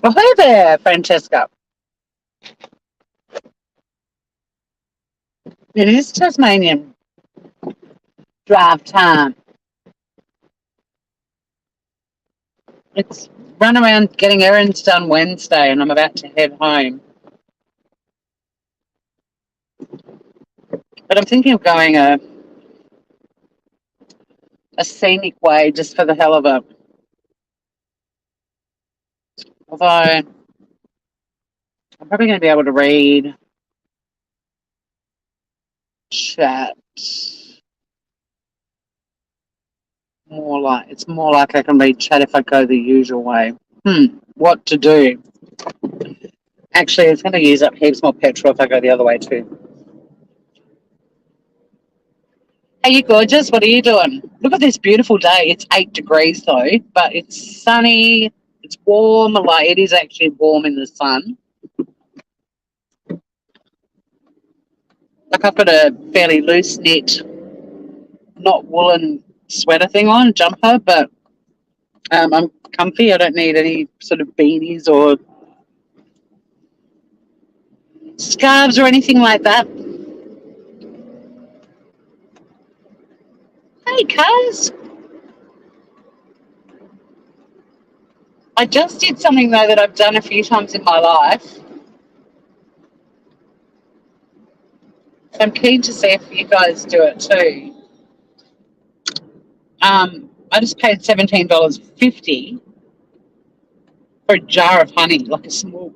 Well, hey there, Francesca. It is Tasmanian drive time. It's run around getting errands done Wednesday, and I'm about to head home. But I'm thinking of going a scenic way just for the hell of it. Although I'm probably going to be able to read, chat. It's more like I can read chat if I go the usual way. What to do? Actually, it's going to use up heaps more petrol if I go the other way too. Hey, you gorgeous. What are you doing? Look at this beautiful day. It's 8 degrees though, but it's sunny. It's warm. Like it is actually warm in the sun. Like I've got a fairly loose knit, not woolen sweater thing on, jumper, but I'm comfy. I don't need any sort of beanies or scarves or anything like that. Hey, cuz. I just did something though that I've done a few times in my life. I'm keen to see if you guys do it too. I just paid $17.50 for a jar of honey, like a small,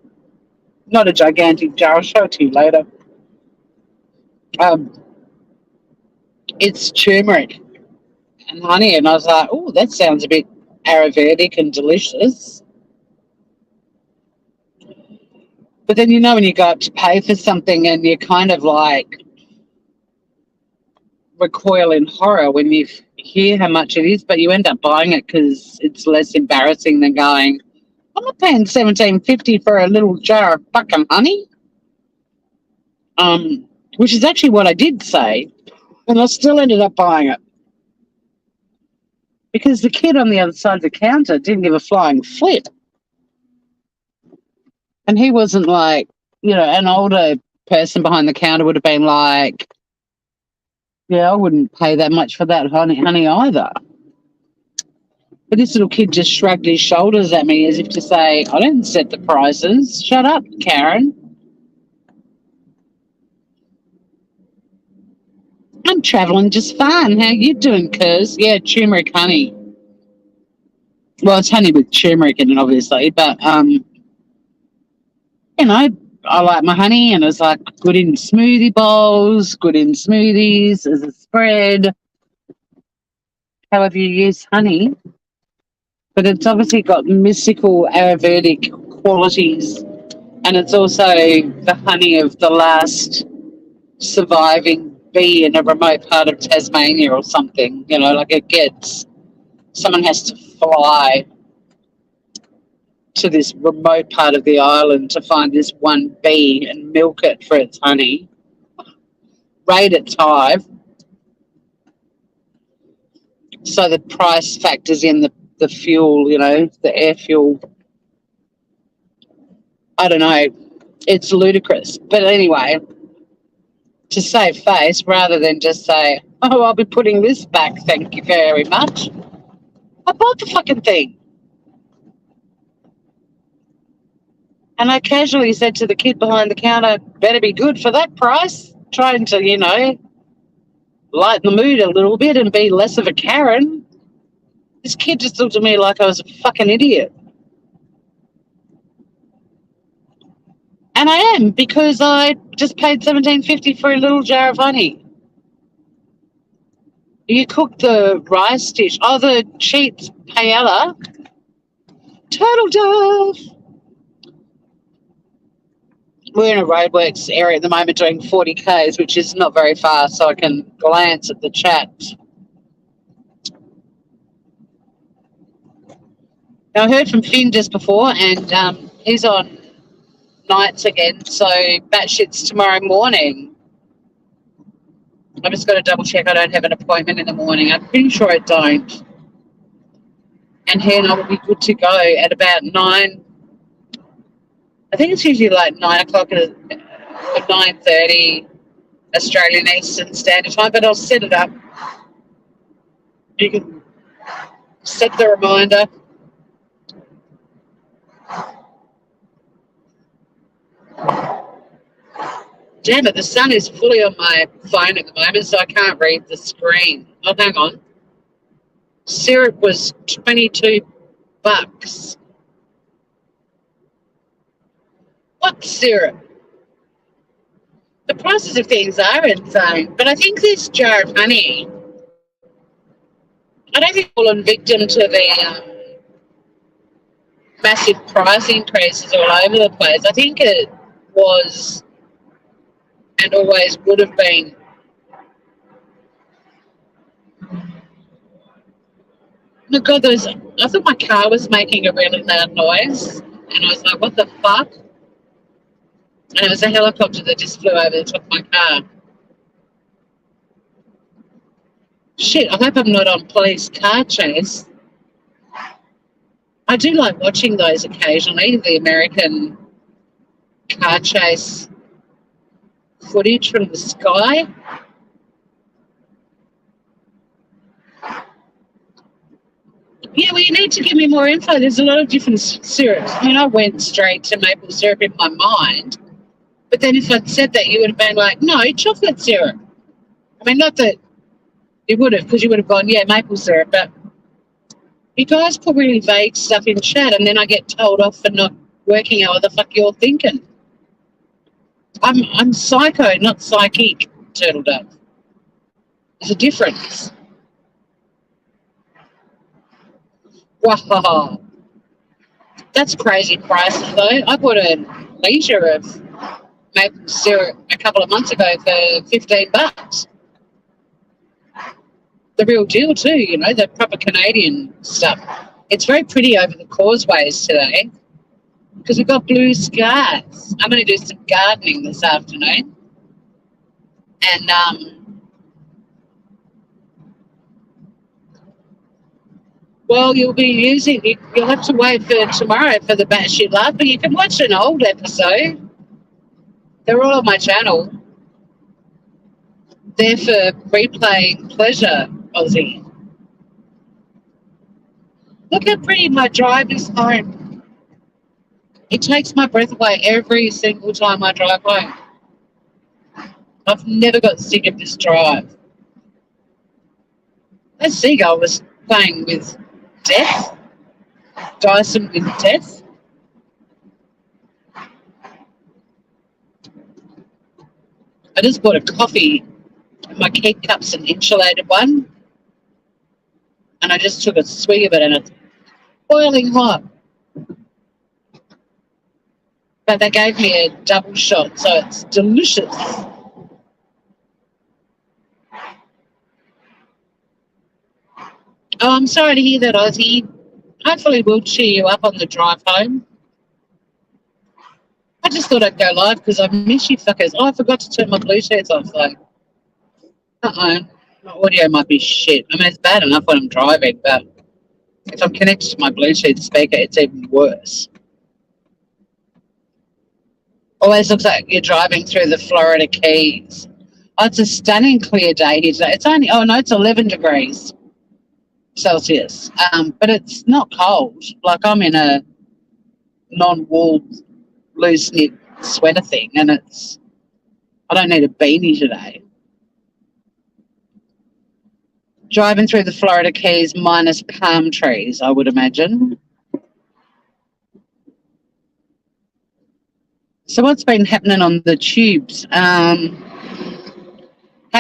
not a gigantic jar. I'll show it to you later. It's turmeric and honey, and I was like, oh, that sounds a bit Ayurvedic and delicious. But then you know when you go up to pay for something and you kind of like recoil in horror when you hear how much it is, but you end up buying it because it's less embarrassing than going, I'm not paying $17.50 for a little jar of fucking honey. Which is actually what I did say, and I still ended up buying it. Because the kid on the other side of the counter didn't give a flying flip. And he wasn't like, an older person behind the counter would have been like, yeah, I wouldn't pay that much for that honey either. But this little kid just shrugged his shoulders at me as if to say, I didn't set the prices. Shut up, Karen. I'm travelling just fine. How you doing, cuz? Yeah, turmeric honey. Well, it's honey with turmeric in it, obviously, but, I like my honey, and it's like good in smoothie bowls, good in smoothies, as a spread, however you use honey. But it's obviously got mystical Ayurvedic qualities, and it's also the honey of the last surviving bee in a remote part of Tasmania or something. Someone has to fly to this remote part of the island to find this one bee and milk it for its honey, rate its hive, so the price factors in the fuel, the air fuel. I don't know. It's ludicrous. But anyway, to save face, rather than just say, oh, I'll be putting this back, thank you very much, I bought the fucking thing. And I casually said to the kid behind the counter, better be good for that price, trying to, lighten the mood a little bit and be less of a Karen. This kid just looked at me like I was a fucking idiot. And I am, because I just paid $17.50 for a little jar of honey. You cook the rice dish. Oh, the cheats paella. Turtle dove. We're in a roadworks area at the moment doing 40 Ks, which is not very far, so I can glance at the chat. Now, I heard from Finn just before, and he's on nights again, so batshit's tomorrow morning. I've just got to double check I don't have an appointment in the morning. I'm pretty sure I don't. And he and I will be good to go at about 9 I think it's usually like 9 o'clock or 9:30 Australian Eastern Standard Time, but I'll set it up. You can set the reminder. Damn it, the sun is fully on my phone at the moment, so I can't read the screen. Oh, hang on. Syrup was $22. What syrup? The prices of things are insane, but I think this jar of honey, I don't think it's fallen victim to the massive price increases all over the place. I think it was and always would have been. Oh God, I thought my car was making a really loud noise, and I was like, what the fuck? And it was a helicopter that just flew over the top of my car. Shit, I hope I'm not on police car chase. I do like watching those occasionally, the American car chase footage from the sky. Yeah, well, you need to give me more info. There's a lot of different syrups. I mean, I went straight to maple syrup in my mind, but then if I'd said that, you would have been like, no, chocolate syrup. I mean, not that you would have, because you would have gone, yeah, maple syrup, but you guys put really vague stuff in chat, and then I get told off for not working out what the fuck you're thinking. I'm psycho, not psychic, Turtle Dove. There's a difference. Wow. That's crazy prices, though. I bought a liter of maple syrup a couple of months ago for $15. The real deal, too, you know, the proper Canadian stuff. It's very pretty over the causeways today because we've got blue skies. I'm going to do some gardening this afternoon. And well, you'll have to wait for tomorrow for the batshit laugh, but you can watch an old episode. They're all on my channel. They're for replaying pleasure, Aussie. Look how pretty my drive is home. It takes my breath away every single time I drive home. I've never got sick of this drive. That seagull was playing with death. Dyson with death. I just bought a coffee. My keep cup's an insulated one. And I just took a swig of it and it's boiling hot. But they gave me a double shot, so it's delicious. Oh, I'm sorry to hear that, Ozzy. Hopefully we'll cheer you up on the drive home. I just thought I'd go live because I miss you fuckers. Oh, I forgot to turn my Bluetooth off though. Uh-oh. My audio might be shit. I mean, it's bad enough when I'm driving, but if I'm connected to my Bluetooth speaker, it's even worse. Always looks like you're driving through the Florida Keys. Oh, it's a stunning clear day here today. It's only, oh no, it's 11 degrees Celsius. But it's not cold. Like I'm in a non-wool loose knit sweater thing and I don't need a beanie today. Driving through the Florida Keys minus palm trees, I would imagine. So what's been happening on the tubes? Hey,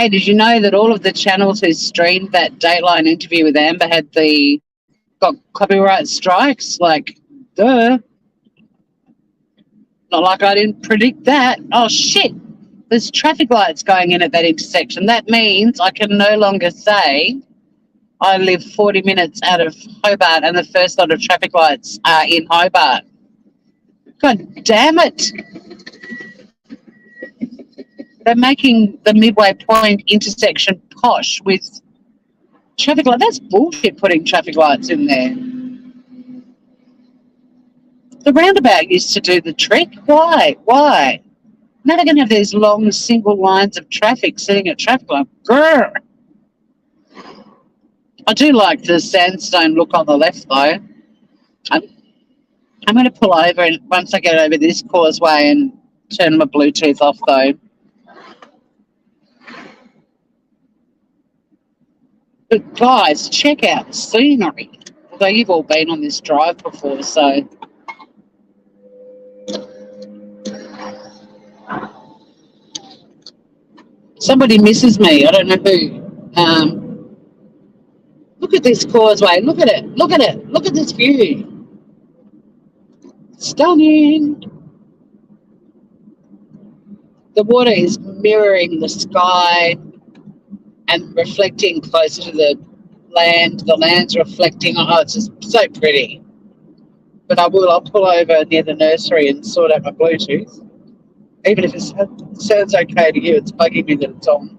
did you know that all of the channels who streamed that Dateline interview with Amber got copyright strikes? Like, duh. Not like I didn't predict that. Oh, shit. There's traffic lights going in at that intersection. That means I can no longer say I live 40 minutes out of Hobart and the first lot of traffic lights are in Hobart. God damn it. They're making the Midway Point intersection posh with traffic lights. That's bullshit putting traffic lights in there. The roundabout used to do the trick. Why? Why? Now they're going to have these long single lines of traffic sitting at traffic light. Grr. I do like the sandstone look on the left, though. I'm, I'm going to pull over and once I get over this causeway and turn my Bluetooth off, though. But guys, check out the scenery. Although you've all been on this drive before, so somebody misses me. I don't know who. Look at this causeway. Look at it. Look at it. Look at this view. Stunning. The water is mirroring the sky and reflecting closer to the land. The land's reflecting. Oh, it's just so pretty. But I'll pull over near the nursery and sort out my Bluetooth. Even if it sounds okay to you, it's bugging me that it's on.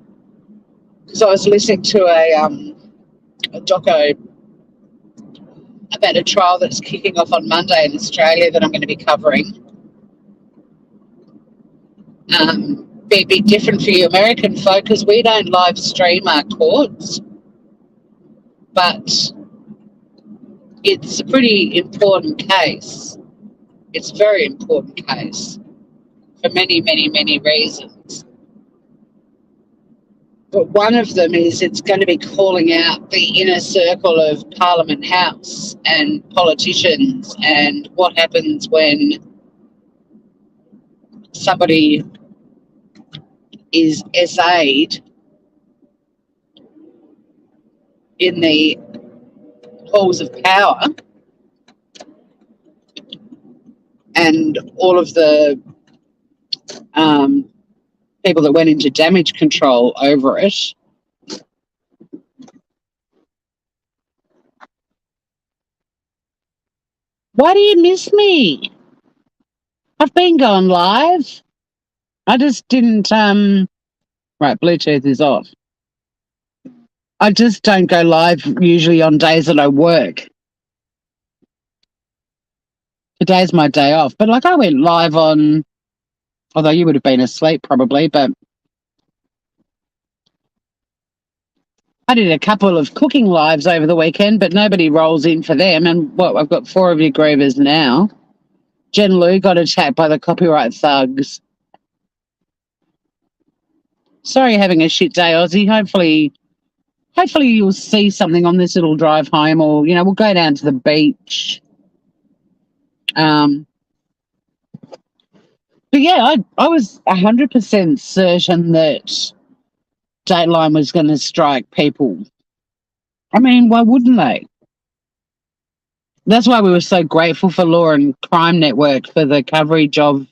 Because I was listening to a doco about a trial that's kicking off on Monday in Australia that I'm going to be covering. Be a bit different for you American folk because we don't live stream our courts, but it's a pretty important case. It's a very important case for many, many, many reasons. But one of them is it's going to be calling out the inner circle of Parliament House and politicians and what happens when somebody is SA'd in the halls of power and all of the people that went into damage control over it. Why do you miss me? I've been going live. I just didn't, right, Bluetooth is off. I just don't go live usually on days that I work. Today's my day off. But like I went live on, although you would have been asleep probably, but I did a couple of cooking lives over the weekend, but nobody rolls in for them. And what, I've got 4 of your grievers now. Jen Lou got attacked by the copyright thugs. Sorry you're having a shit day, Aussie. Hopefully you'll see something on this little drive home or, you know, we'll go down to the beach. But yeah, I was 100% certain that Dateline was going to strike people. I mean, why wouldn't they? That's why we were so grateful for Law and Crime Network for the coverage of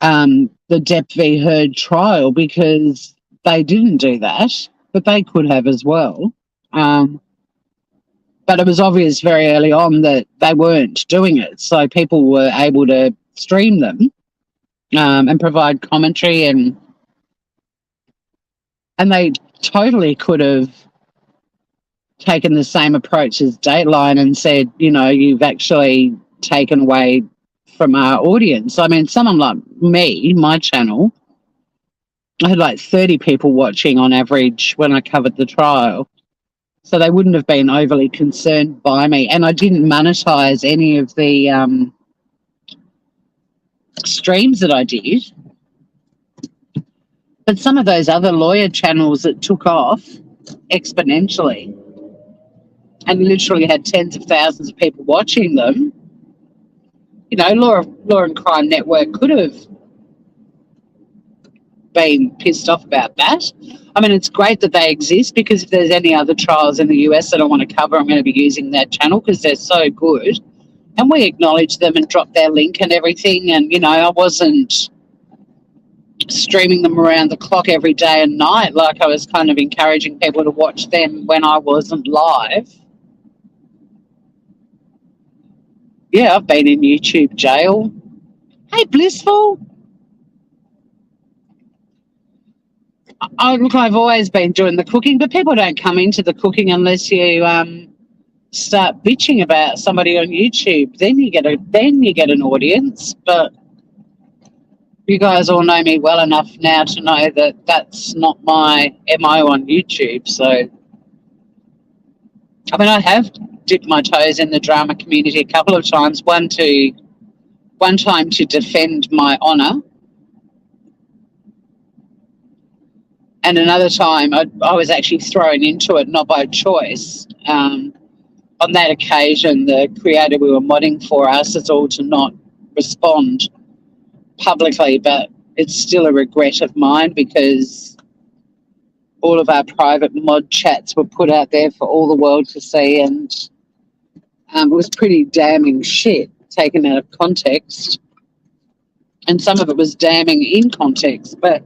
the Depp v. Heard trial because they didn't do that, but they could have as well. But it was obvious very early on that they weren't doing it, so people were able to stream them and provide commentary, and they totally could have taken the same approach as Dateline and said, you know, you've actually taken away from our audience. I mean, someone like me, my channel, I had like 30 people watching on average when I covered the trial. So they wouldn't have been overly concerned by me. And I didn't monetize any of the streams that I did. But some of those other lawyer channels that took off exponentially and literally had tens of thousands of people watching them, you know, Law and Crime Network could have been pissed off about that. I mean, it's great that they exist because if there's any other trials in the US that I want to cover, I'm going to be using that channel because they're so good. And we acknowledge them and drop their link and everything. And, you know, I wasn't streaming them around the clock every day and night. Like I was kind of encouraging people to watch them when I wasn't live. Yeah, I've been in YouTube jail. Hey, Blissful. Look, I've always been doing the cooking, but people don't come into the cooking unless you start bitching about somebody on YouTube, then you get an audience. But you guys all know me well enough now to know that that's not my MO on YouTube. So, I mean, I have dipped my toes in the drama community a couple of times. One time to defend my honour, and another time I was actually thrown into it, not by choice. On that occasion, the creator we were modding for asked us all to not respond publicly, but it's still a regret of mine because all of our private mod chats were put out there for all the world to see, and it was pretty damning shit taken out of context, and some of it was damning in context. But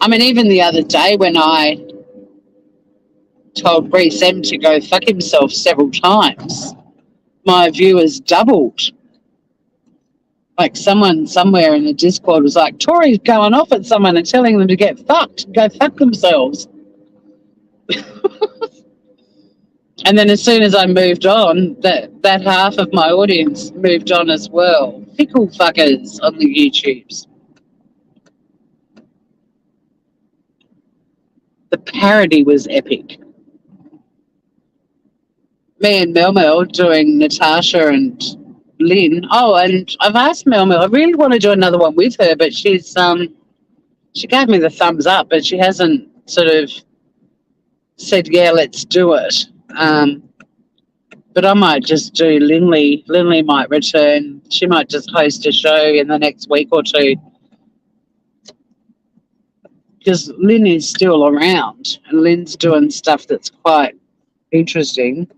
I mean, even the other day when I told Reece M to go fuck himself several times, my viewers doubled. Like someone somewhere in the Discord was like, Tori's going off at someone and telling them to get fucked, go fuck themselves. And then as soon as I moved on, that half of my audience moved on as well. Fickle fuckers on the YouTubes. The parody was epic. Me and Mel doing Natasha and Lynn. Oh, and I've asked Mel, I really want to do another one with her, but she's she gave me the thumbs up, but she hasn't sort of said, yeah, let's do it. But I might just do Lindley. Lindley might return. She might just host a show in the next week or two. Because Lynn is still around and Lynn's doing stuff that's quite interesting.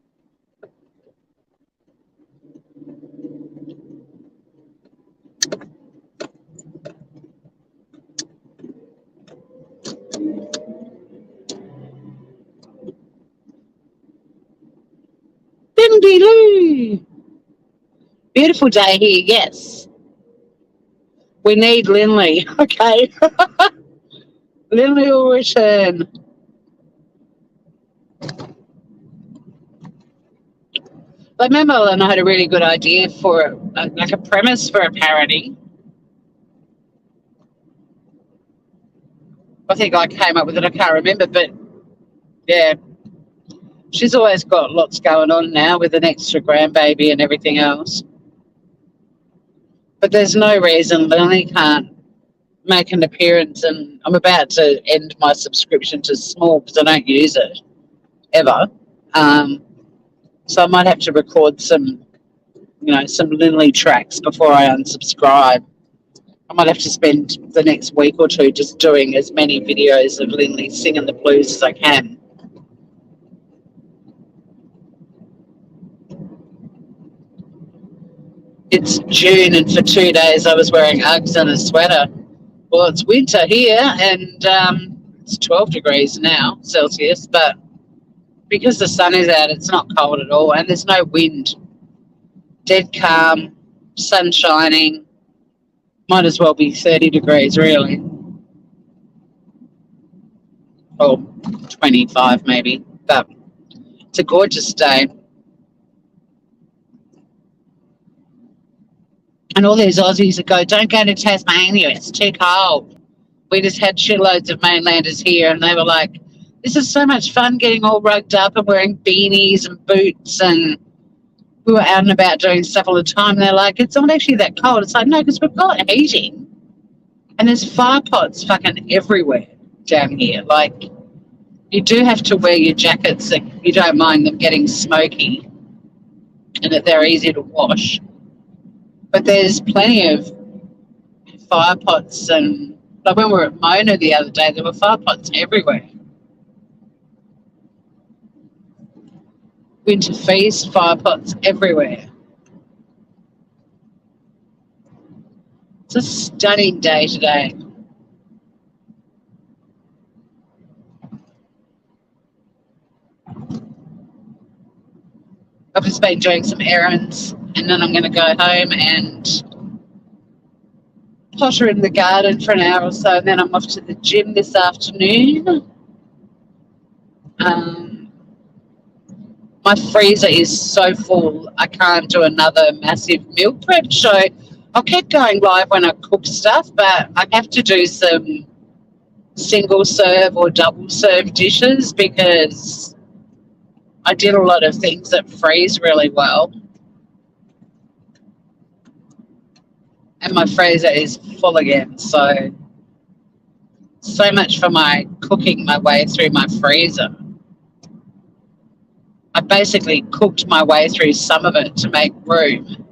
Bimby-loo. Beautiful day here, yes. We need Lindley. Okay. Lindley will return. But Memo and I had a really good idea for like a premise for a parody. I think I came up with it. I can't remember, but yeah. She's always got lots going on now with an extra grandbaby and everything else. But there's no reason Lily can't make an appearance, and I'm about to end my subscription to Small because I don't use it ever. So I might have to record some Lindley tracks before I unsubscribe. I might have to spend the next week or two just doing as many videos of Lindley singing the blues as I can. It's June, and for 2 days I was wearing Uggs and a sweater. Well, it's winter here, and it's 12 degrees now, Celsius, but because the sun is out, it's not cold at all, and there's no wind. Dead calm, sun shining. Might as well be 30 degrees, really. Or 25 maybe, but it's a gorgeous day. And all these Aussies that go, don't go to Tasmania, it's too cold. We just had shitloads of mainlanders here, and they were like, this is so much fun getting all rugged up and wearing beanies and boots, and we were out and about doing stuff all the time. And they're like, it's not actually that cold. It's like, no, because we've got heating. And there's fire pots fucking everywhere down here. Like, you do have to wear your jackets so you don't mind them getting smoky and that they're easy to wash. But there's plenty of fire pots, and like when we were at Mona the other day, there were fire pots everywhere. Winter feast, fire pots everywhere. It's a stunning day today. I've just been doing some errands, and then I'm going to go home and potter in the garden for an hour or so, and then I'm off to the gym this afternoon. Um, my freezer is so full, I can't do another massive meal prep show. I'll keep going live when I cook stuff, but I have to do some single serve or double serve dishes because I did a lot of things that freeze really well. And my freezer is full again. So much for my cooking my way through my freezer. I basically cooked my way through some of it to make room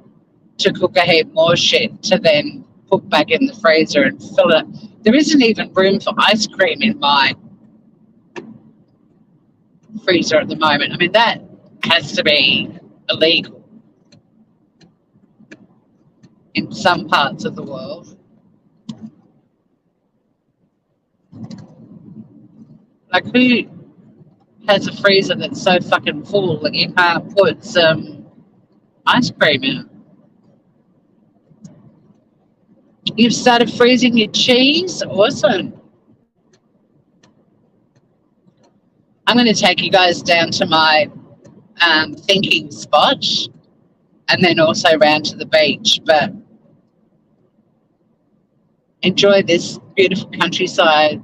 to cook a heap more shit to then put back in the freezer and fill it. There isn't even room for ice cream in my freezer at the moment. I mean, that has to be illegal in some parts of the world. Like, who has a freezer that's so fucking full that you can't put some ice cream in it? You've started freezing your cheese? Awesome. I'm going to take you guys down to my thinking spot and then also round to the beach. But enjoy this beautiful countryside.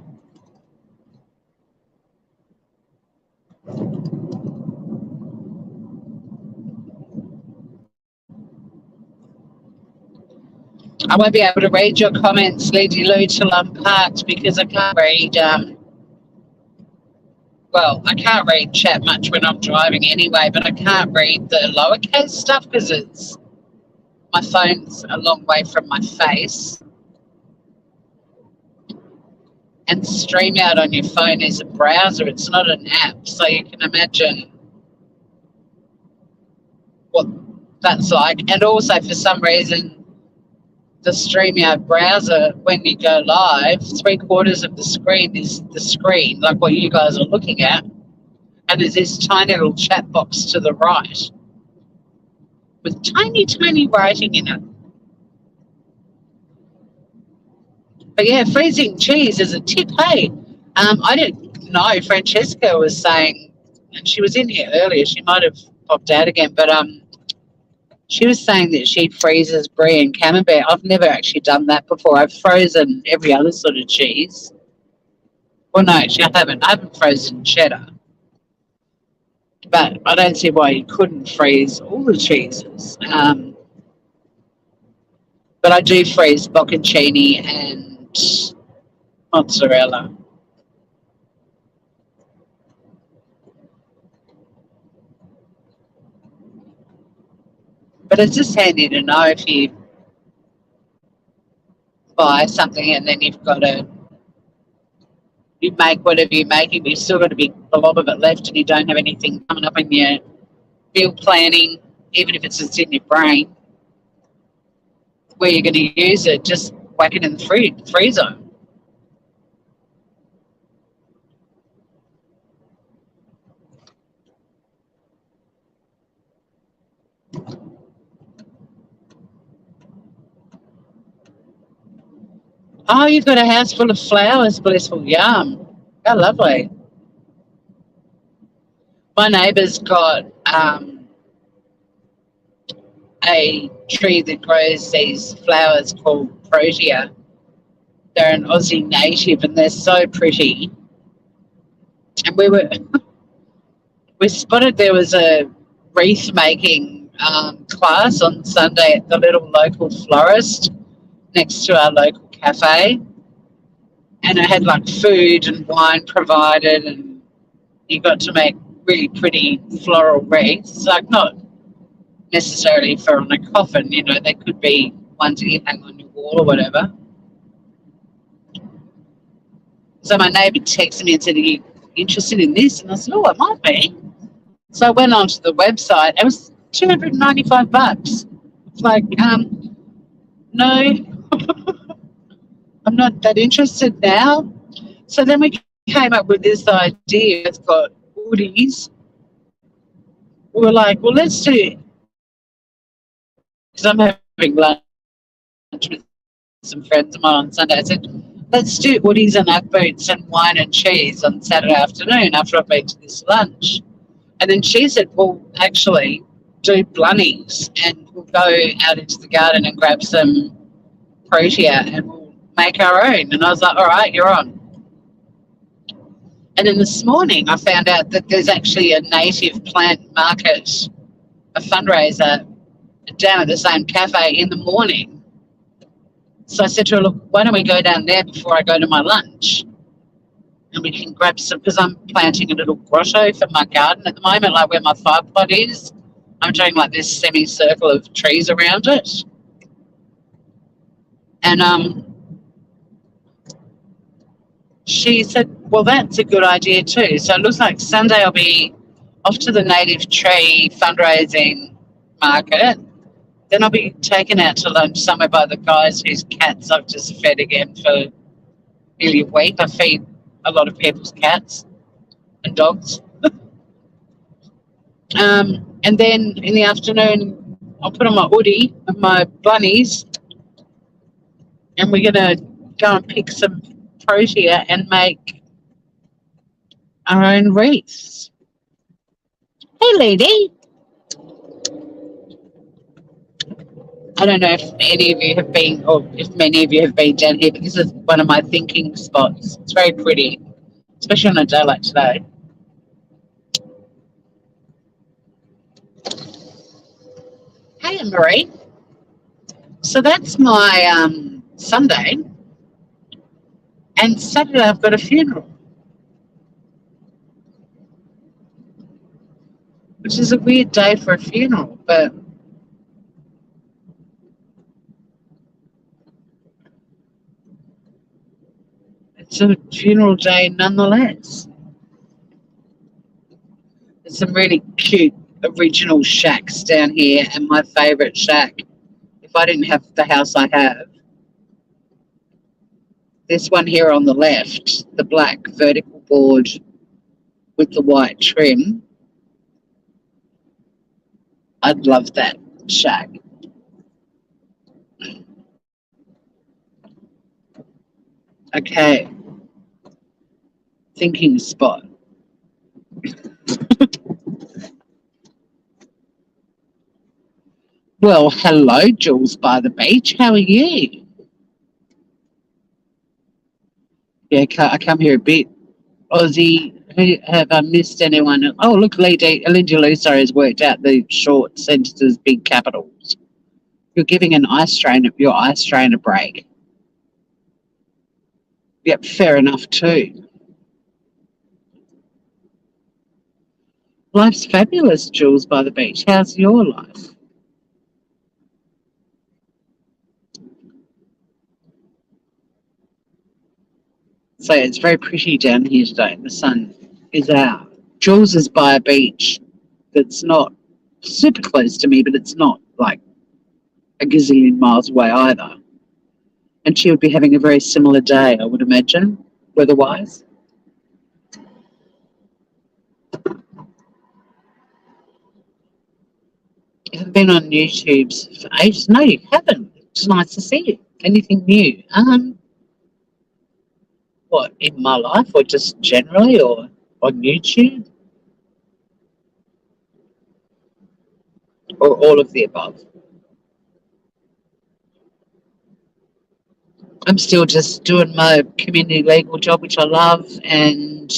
I won't be able to read your comments, Lady Lou, till I'm parked because I can't read. Well, I can't read chat much when I'm driving anyway, but I can't read the lowercase stuff because my phone's a long way from my face. And StreamYard on your phone is a browser, it's not an app, so you can imagine what that's like. And also, for some reason, the StreamYard browser, when you go live, 3/4 of the screen is the screen, like what you guys are looking at, and there's this tiny little chat box to the right with tiny, tiny writing in it. But yeah, freezing cheese is a tip, hey. I didn't know Francesca was saying, and she was in here earlier, she might have popped out again, but she was saying that she freezes brie and camembert. I've never actually done that before. I've frozen every other sort of cheese. Well, no, actually, I haven't. I haven't frozen cheddar. But I don't see why you couldn't freeze all the cheeses. But I do freeze bocconcini and mozzarella. But it's just handy to know if you buy something and then you make whatever you're making, but you've still got a big blob of it left and you don't have anything coming up in your meal planning, even if it's just in your brain, where you're going to use it, just whack it in the freezer. Oh, you've got a house full of flowers, blissful. Yum. How lovely. My neighbour's got a tree that grows these flowers called protea. They're an Aussie native and they're so pretty. And we spotted there was a wreath making class on Sunday at the little local florist next to our local cafe. And it had like food and wine provided, and you got to make really pretty floral wreaths. Like, not necessarily for on a coffin, you know, they could be ones that you hang on your wall or whatever. So my neighbour texted me and said, "Are you interested in this?" And I said, "Oh, I might be." So I went onto the website. It was $295. It's like, no, I'm not that interested now. So then we came up with this idea. It's got woodies. We were like, well, let's do it. Because I'm having lunch with some friends of mine on Sunday. I said, let's do woodies and Ugg boots and wine and cheese on Saturday afternoon after I've been to this lunch. And then she said, well, actually, do blunnies and we'll go out into the garden and grab some protea and we'll make our own. And I was like, all right, you're on. And then this morning I found out that there's actually a native plant market, a fundraiser down at the same cafe in the morning. So I said to her, look, why don't we go down there before I go to my lunch? And we can grab some, because I'm planting a little grotto for my garden at the moment, like where my fire plot is. I'm doing like this semicircle of trees around it. And she said, well, that's a good idea too. So it looks like Sunday I'll be off to the native tree fundraising market. Then I'll be taken out to lunch somewhere by the guys whose cats I've just fed again for nearly a week. I feed a lot of people's cats and dogs. And then in the afternoon, I'll put on my hoodie and my bunnies, and we're going to go and pick some protea and make our own wreaths. Hey, lady. I don't know if any of you have been, or if many of you have been down here, but this is one of my thinking spots. It's very pretty, especially on a day like today. Hey, Marie. So that's my Sunday. And Saturday I've got a funeral, which is a weird day for a funeral, but it's a funeral day nonetheless. There's some really cute original shacks down here, and my favourite shack, if I didn't have the house I have, this one here on the left, the black vertical board with the white trim, I'd love that shack. Okay. Thinking spot. Well, hello, Jules by the beach. How are you? Yeah, I come here a bit. Aussie, have I missed anyone? Oh, look, Lindy Luso has worked out the short sentences, big capitals. You're giving your eye strain a break. Yep, fair enough too. Life's fabulous, Jules by the beach. How's your life? So it's very pretty down here today. The sun is out. Jules is by a beach that's not super close to me, but it's not like a gazillion miles away either. And she would be having a very similar day, I would imagine, weather-wise. You haven't been on YouTube for ages? No, you haven't. It's nice to see you. Anything new? What, in my life or just generally or on YouTube? Or all of the above? I'm still just doing my community legal job, which I love, and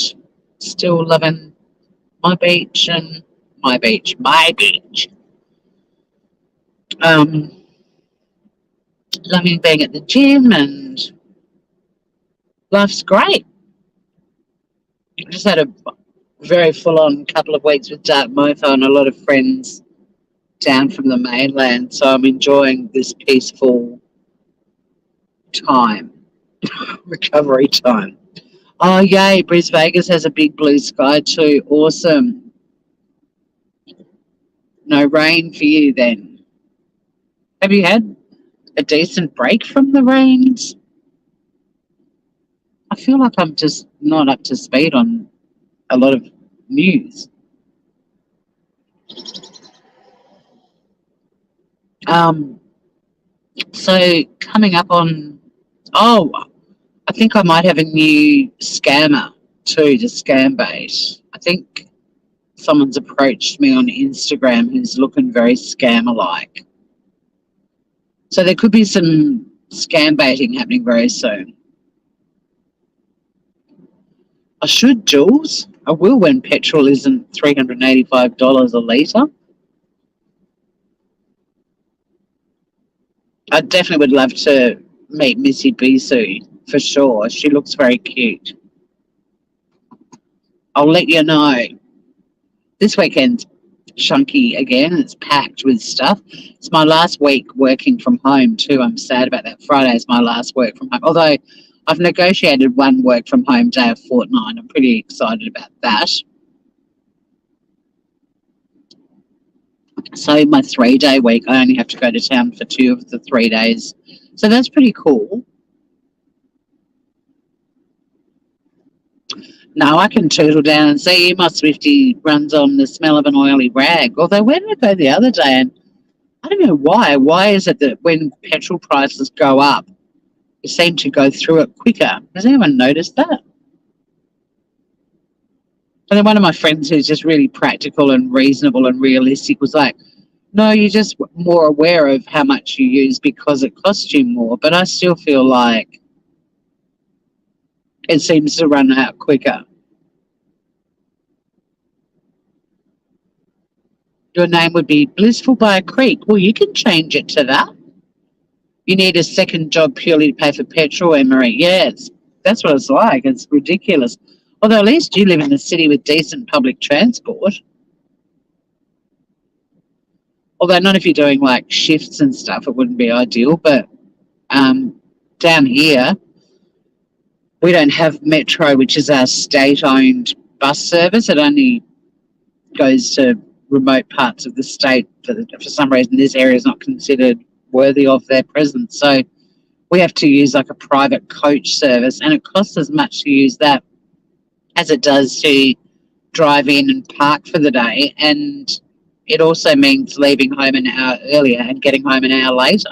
still loving my beach and my beach. Loving being at the gym, and life's great. I just had a very full-on couple of weeks with Dark Mofo and a lot of friends down from the mainland, so I'm enjoying this peaceful time, recovery time. Oh, yay, Bris Vegas has a big blue sky too. Awesome. No rain for you then. Have you had a decent break from the rains? I feel like I'm just not up to speed on a lot of news. So coming up on, I think I might have a new scammer too to scam bait. I think someone's approached me on Instagram who's looking very scammer like. So there could be some scam baiting happening very soon. I should, Jules. I will when petrol isn't $385 a litre. I definitely would love to meet Missy Bisou for sure. She looks very cute. I'll let you know. This weekend's chunky again. It's packed with stuff. It's my last week working from home too. I'm sad about that. Friday's my last work from home. Although I've negotiated one work from home day a fortnight. I'm pretty excited about that. So my 3-day week, I only have to go to town for 2 of the 3 days. So that's pretty cool. Now I can turtle down and say, my Swifty runs on the smell of an oily rag. Although where did I go the other day? And I don't know why. Why is it that when petrol prices go up, you seem to go through it quicker? Has anyone noticed that? And then one of my friends who's just really practical and reasonable and realistic was like, no, you're just more aware of how much you use because it costs you more. But I still feel like it seems to run out quicker. Your name would be Blissful by a Creek. Well, you can change it to that. You need a second job purely to pay for petrol, Emery. Yes, that's what it's like. It's ridiculous. Although at least you live in the city with decent public transport. Although not if you're doing like shifts and stuff, it wouldn't be ideal. But down here, we don't have Metro, which is our state-owned bus service. It only goes to remote parts of the state. For some reason, this area is not considered worthy of their presence. So we have to use like a private coach service, and it costs as much to use that as it does to drive in and park for the day. And it also means leaving home an hour earlier and getting home an hour later,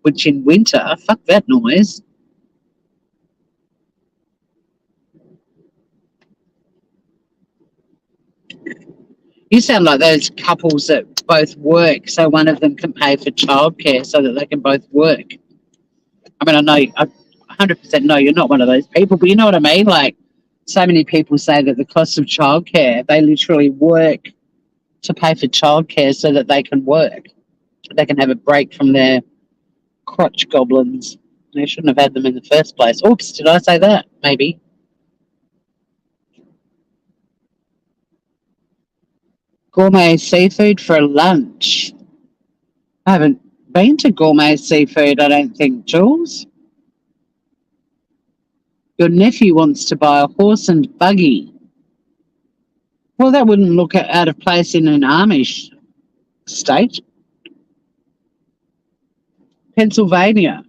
which in winter, fuck that noise. You sound like those couples that both work, so one of them can pay for childcare so that they can both work. I mean, I know, I 100% know you're not one of those people, but you know what I mean? Like, so many people say that the cost of childcare, they literally work to pay for childcare so that they can work. They can have a break from their crotch goblins. They shouldn't have had them in the first place. Oops, did I say that? Maybe. Gourmet seafood for lunch. I haven't been to gourmet seafood, I don't think, Jules. Your nephew wants to buy a horse and buggy. Well, that wouldn't look out of place in an Amish state. Pennsylvania.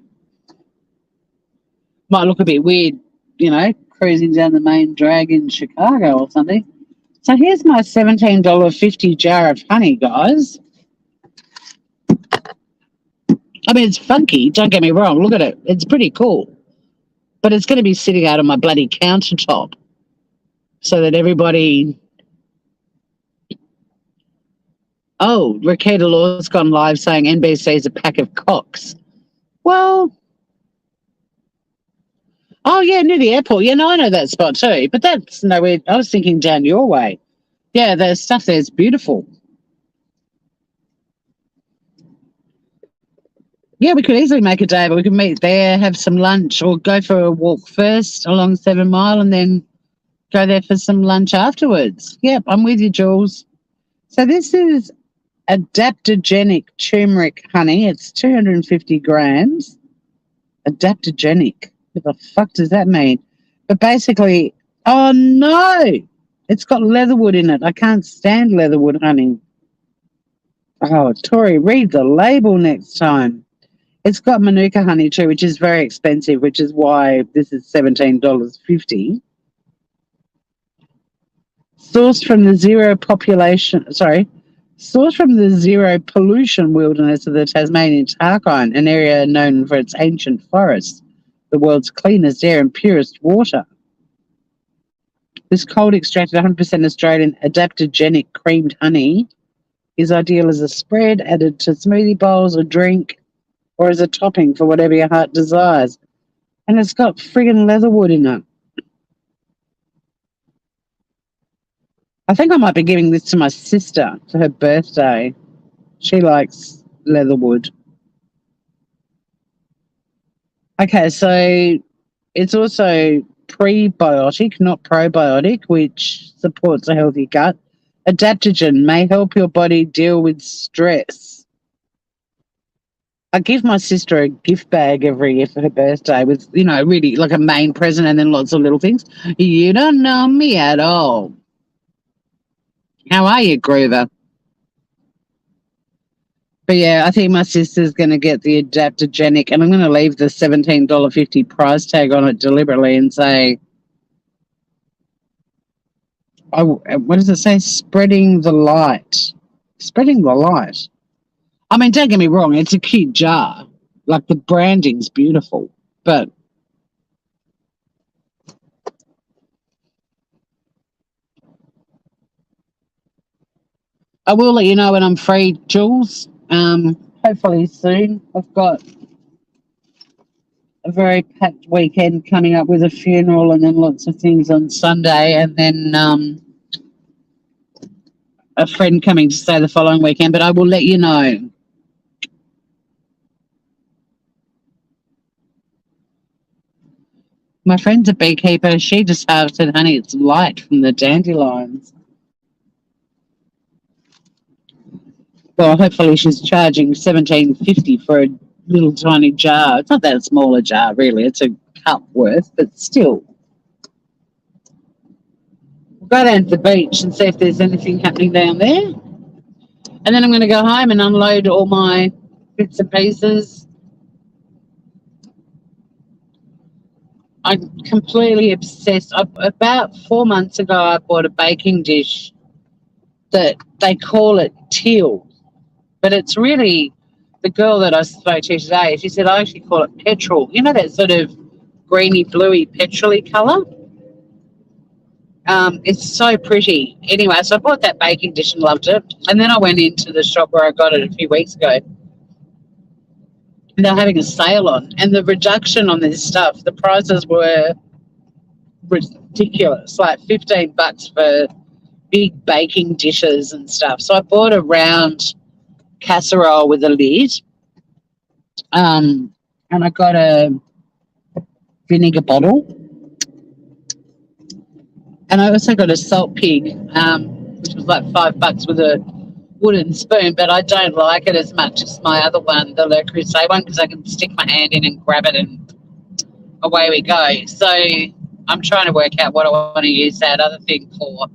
Might look a bit weird, you know, cruising down the main drag in Chicago or something. So here's my $17.50 jar of honey, guys. I mean, it's funky, don't get me wrong. Look at it. It's pretty cool. But it's going to be sitting out on my bloody countertop so that everybody... Oh, Rakita Law's gone live saying NBC is a pack of cocks. Well... Oh, yeah, near the airport. Yeah, no, I know that spot too. But that's nowhere... I was thinking down your way. Yeah, the stuff there is beautiful. Yeah, we could easily make a day, but we could meet there, have some lunch, or go for a walk first along 7 Mile and then go there for some lunch afterwards. Yep, I'm with you, Jules. So this is adaptogenic turmeric honey. It's 250 grams. Adaptogenic. What the fuck does that mean? But basically, oh no, it's got leatherwood in it. I can't stand leatherwood honey. Oh, Tori, read the label next time. It's got Manuka honey too, which is very expensive, which is why this is $17.50. Sourced from the zero pollution wilderness of the Tasmanian Tarkine, an area known for its ancient forests. the world's cleanest air and purest water. This cold extracted 100% Australian adaptogenic creamed honey is ideal as a spread, added to smoothie bowls or drink, or as a topping for whatever your heart desires. And it's got friggin' leatherwood in it. I think I might be giving this to my sister for her birthday. She likes leatherwood. Okay, so it's also prebiotic, not probiotic, which supports a healthy gut. Adaptogen may help your body deal with stress. I give my sister a gift bag every year for her birthday with, really like a main present and then lots of little things. You don't know me at all. How are you, Groover? But yeah, I think my sister's going to get the adaptogenic, and I'm going to leave the $17.50 price tag on it deliberately and say, oh, what does it say? Spreading the light. Spreading the light. I mean, don't get me wrong, it's a cute jar. Like the branding's beautiful, but I will let you know when I'm free, Jules. Hopefully soon. I've got a very packed weekend coming up with a funeral and then lots of things on Sunday, and then a friend coming to stay the following weekend. But I will let you know. My friend's a beekeeper. She just harvested honey. It's light from the dandelions. Well, hopefully she's charging $17.50 for a little tiny jar. It's not that small a jar, really. It's a cup worth, but still. We'll go down to the beach and see if there's anything happening down there. And then I'm going to go home and unload all my bits and pieces. I'm completely obsessed. About 4 months ago, I bought a baking dish that they call it teal, but it's really the girl that I spoke to today. She said I actually call it petrol. You know that sort of greeny, bluey, petrol-y colour. It's so pretty. Anyway, so I bought that baking dish and loved it. And then I went into the shop where I got it a few weeks ago. And they're having a sale on. And the reduction on this stuff, the prices were ridiculous. Like $15 for big baking dishes and stuff. So I bought a round casserole with a lid. And I got a vinegar bottle. And I also got a salt pig, which was like $5 with a wooden spoon, but I don't like it as much as my other one, the Le Creuset one, because I can stick my hand in and grab it and away we go. So I'm trying to work out what I want to use that other thing for.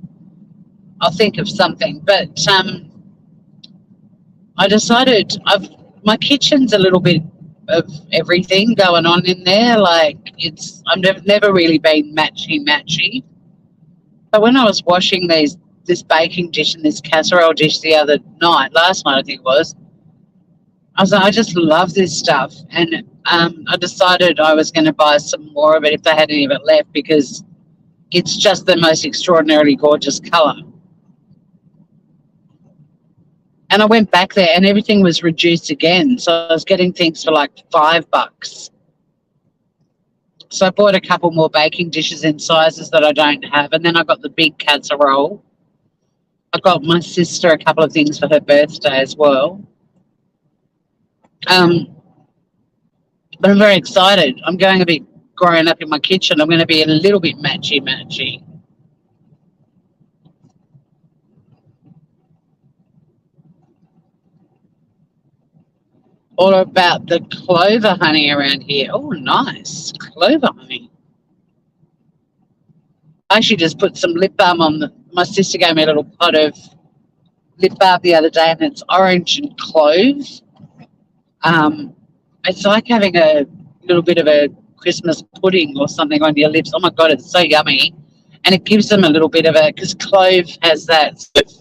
I'll think of something. But I decided my kitchen's a little bit of everything going on in there. Like I've never really been matchy. But when I was washing this baking dish and this casserole dish last night I think it was, I was like, I just love this stuff. And I decided I was going to buy some more of it if they had any of it left, because it's just the most extraordinarily gorgeous colour. And I went back there and everything was reduced again. So I was getting things for like $5. So I bought a couple more baking dishes in sizes that I don't have. And then I got the big casserole. I got my sister a couple of things for her birthday as well. But I'm very excited. I'm going a bit grown up in my kitchen. I'm going to be a little bit matchy. All about the clover honey around here. Oh, nice. Clover honey. I actually just put some lip balm on. My sister gave me a little pot of lip balm the other day, and it's orange and clove. It's like having a little bit of a Christmas pudding or something on your lips. Oh, my God, it's so yummy. And it gives them a little bit of because clove has that sort of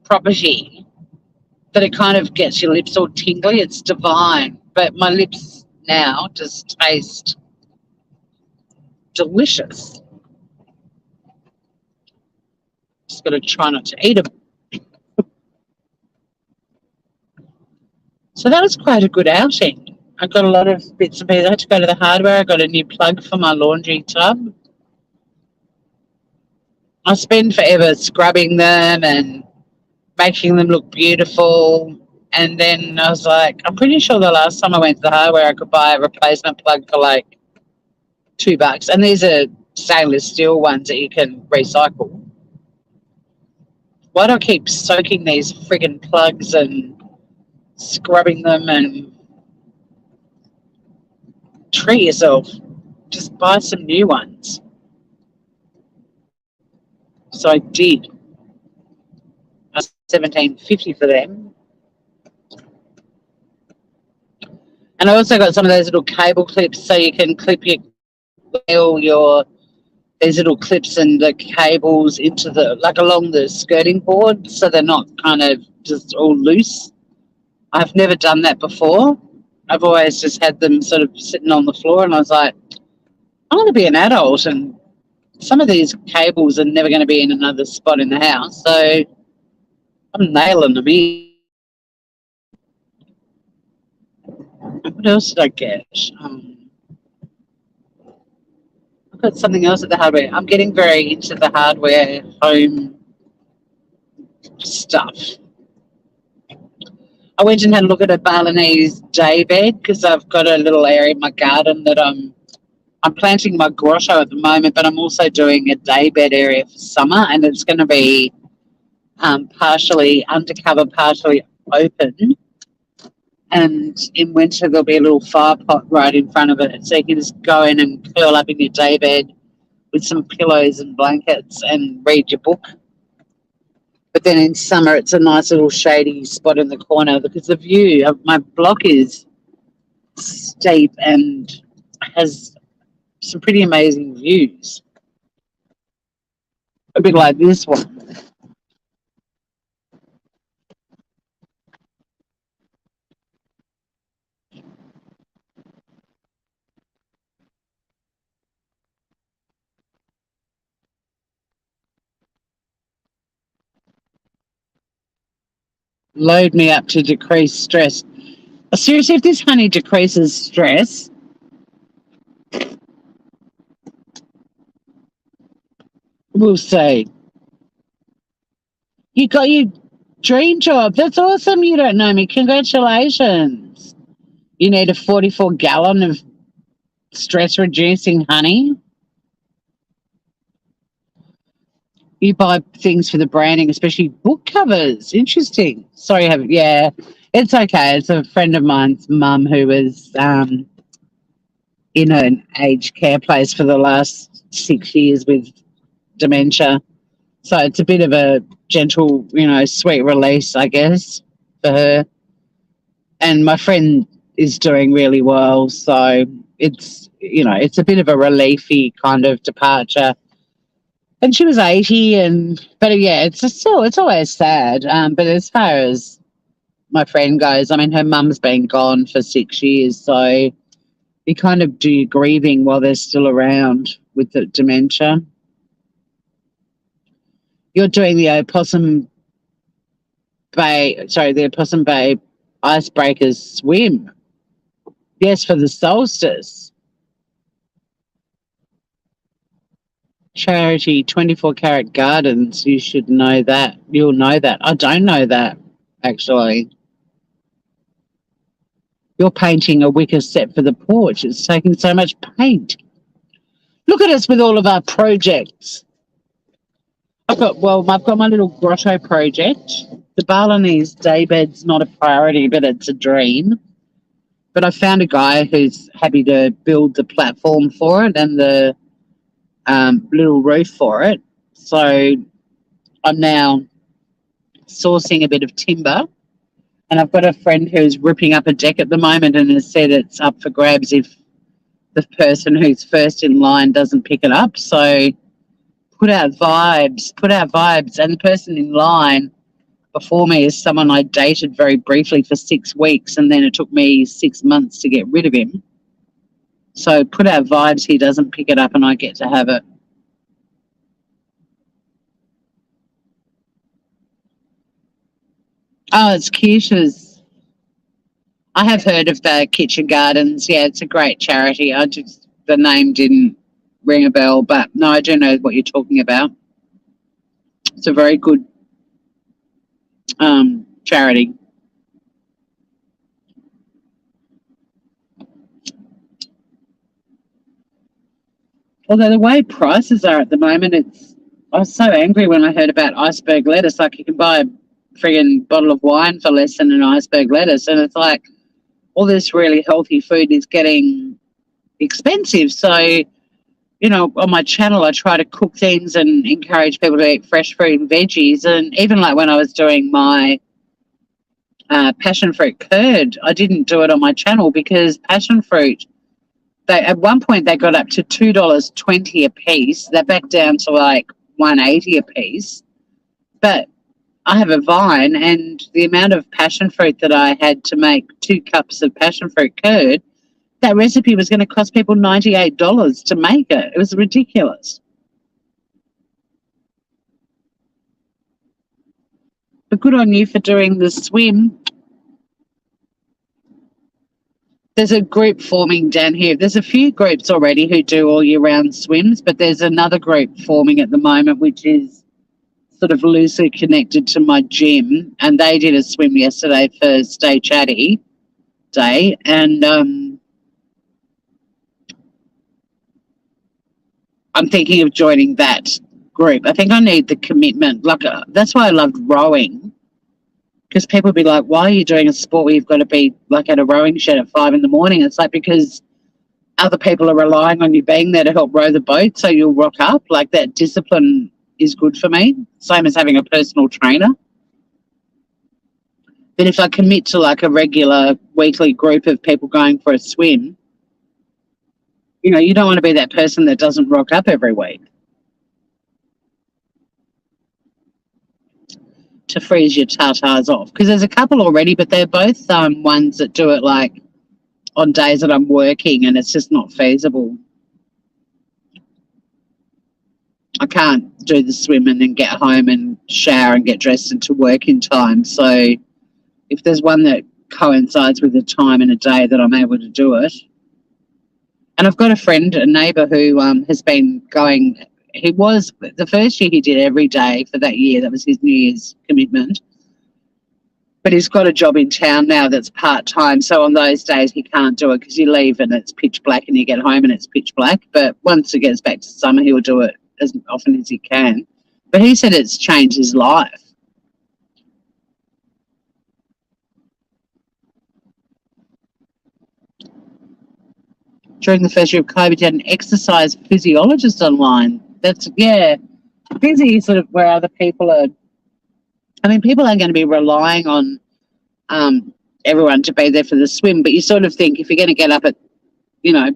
property. that it kind of gets your lips all tingly. It's divine. But my lips now just taste delicious. Just got to try not to eat them. So that was quite a good outing. I got a lot of bits and pieces. I had to go to the hardware. I got a new plug for my laundry tub. I spend forever scrubbing them and making them look beautiful. And then I was like, I'm pretty sure the last time I went to the hardware, I could buy a replacement plug for like $2. And these are stainless steel ones that you can recycle. Why do I keep soaking these friggin' plugs and scrubbing them? And treat yourself. Just buy some new ones. So I did. I $17.50 for them. And I also got some of those little cable clips so you can clip your these little clips and the cables into the like along the skirting board so they're not kind of just all loose. I've never done that before. I've always just had them sort of sitting on the floor, and I was like, I want to be an adult, and some of these cables are never going to be in another spot in the house, so I'm nailing them in. What else did I get? I've got something else at the hardware. I'm getting very into the hardware home stuff. I went and had a look at a Balinese day bed because I've got a little area in my garden that I'm planting my grotto at the moment, but I'm also doing a day bed area for summer, and it's going to be partially undercover, partially open. And in winter, there'll be a little fire pot right in front of it. So you can just go in and curl up in your day bed with some pillows and blankets and read your book. But then in summer, it's a nice little shady spot in the corner because the view of my block is steep and has some pretty amazing views. A bit like this one. Load me up to decrease stress. Seriously, if this honey decreases stress, we'll see. You got your dream job. That's awesome. You don't know me. Congratulations. You need a 44-gallon of stress reducing honey. You buy things for the branding, especially book covers. Interesting. Sorry, yeah, it's okay. It's a friend of mine's mum who was in an aged care place for the last 6 years with dementia. So it's a bit of a gentle, sweet release, I guess, for her. And my friend is doing really well. So it's a bit of a reliefy kind of departure. And she was 80, but yeah, it's always sad. But as far as my friend goes, I mean, her mum's been gone for 6 years, so you kind of do your grieving while they're still around with the dementia. You're doing the Opossum Bay Icebreakers swim. Yes, for the solstice. Charity 24 Carat Gardens. You should know that. You'll know that. I don't know that, actually. You're painting a wicker set for the porch. It's taking so much paint. Look at us with all of our projects. I've got my little grotto project. The Balinese daybed's not a priority, but it's a dream. But I found a guy who's happy to build the platform for it and the little roof for it. So I'm now sourcing a bit of timber, and I've got a friend who's ripping up a deck at the moment and has said it's up for grabs if the person who's first in line doesn't pick it up. So put out vibes, and the person in line before me is someone I dated very briefly for 6 weeks, and then it took me 6 months to get rid of him. So put out vibes, he doesn't pick it up, and I get to have it. Oh, it's Keisha's. I have heard of the Kitchen Gardens. Yeah, it's a great charity. The name didn't ring a bell, but no, I do know what you're talking about. It's a very good charity. Although the way prices are at the moment, I was so angry when I heard about iceberg lettuce. Like, you can buy a friggin' bottle of wine for less than an iceberg lettuce, and it's like all this really healthy food is getting expensive. So, on my channel, I try to cook things and encourage people to eat fresh fruit and veggies. And even like when I was doing my passion fruit curd, I didn't do it on my channel because passion fruit, at one point they got up to $2.20 a piece. They're back down to like $1.80 a piece. But I have a vine, and the amount of passion fruit that I had to make 2 cups of passion fruit curd, that recipe was going to cost people $98 to make it. It was ridiculous. But good on you for doing the swim. There's a group forming down here. There's a few groups already who do all year round swims, but there's another group forming at the moment which is sort of loosely connected to my gym, and they did a swim yesterday for Stay Chatty Day, and I'm thinking of joining that group. I think I need the commitment. Like, that's why I loved rowing, because people would be like, why are you doing a sport where you've got to be like at a rowing shed at 5 a.m? It's like, because other people are relying on you being there to help row the boat, so you'll rock up. Like, that discipline is good for me, same as having a personal trainer. But if I commit to like a regular weekly group of people going for a swim, you don't want to be that person that doesn't rock up every week. To freeze your tartars off, because there's a couple already, but they're both ones that do it like on days that I'm working, and it's just not feasible. I can't do the swim and then get home and shower and get dressed into work in time. So if there's one that coincides with a time in a day that I'm able to do it. And I've got a neighbour who has been going. He was, the first year he did every day for that year. That was his New Year's commitment. But he's got a job in town now that's part-time. So on those days he can't do it because you leave and it's pitch black and you get home and it's pitch black. But once it gets back to summer, he'll do it as often as he can. But he said it's changed his life. During the first year of COVID, he had an exercise physiologist online. Busy sort of where other people are. I mean, people aren't going to be relying on everyone to be there for the swim, but you sort of think if you're going to get up at,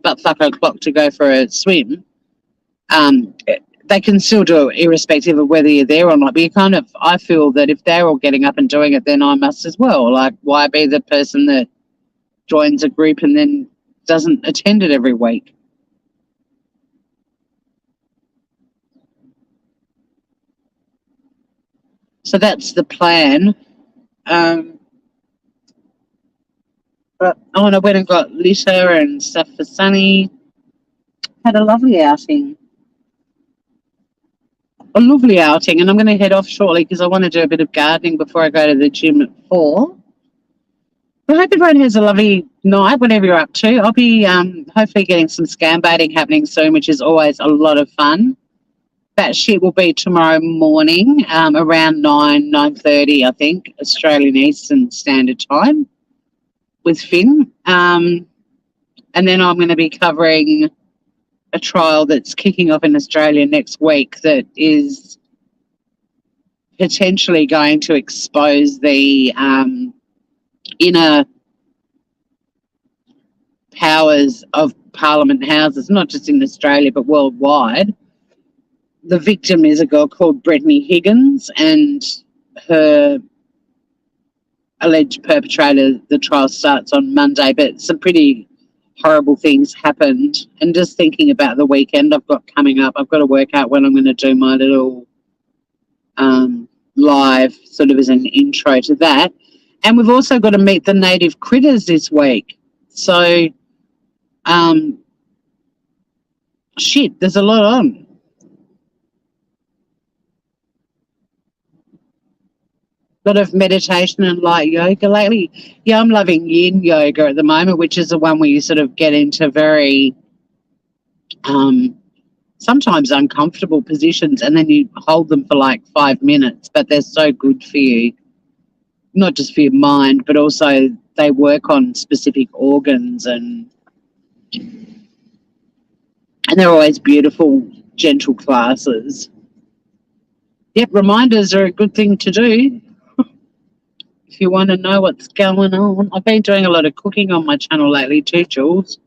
butt-fuck o'clock to go for a swim, they can still do it irrespective of whether you're there or not. But I feel that if they're all getting up and doing it, then I must as well. Like, why be the person that joins a group and then doesn't attend it every week? So that's the plan. But I went and got litter and stuff for Sunny. Had a lovely outing. And I'm going to head off shortly because I want to do a bit of gardening before I go to the gym at 4. I hope everyone has a lovely night, whatever you're up to. I'll be hopefully getting some scam baiting happening soon, which is always a lot of fun. That shit will be tomorrow morning around 9:30, I think, Australian Eastern Standard Time with Finn. And then I'm going to be covering a trial that's kicking off in Australia next week that is potentially going to expose the inner powers of Parliament houses, not just in Australia but worldwide. The victim is a girl called Brittany Higgins, and her alleged perpetrator. The trial starts on Monday, but some pretty horrible things happened. And just thinking about the weekend I've got coming up, I've got to work out when I'm going to do my little live, sort of as an intro to that. And we've also got to meet the native critters this week. So, shit, there's a lot on. A lot of meditation and light yoga lately. Yeah, I'm loving yin yoga at the moment, which is the one where you sort of get into very sometimes uncomfortable positions and then you hold them for like 5 minutes, but they're so good for you, not just for your mind, but also they work on specific organs and they're always beautiful, gentle classes. Yep, reminders are a good thing to do if you want to know what's going on. I've been doing a lot of cooking on my channel lately too, Jules.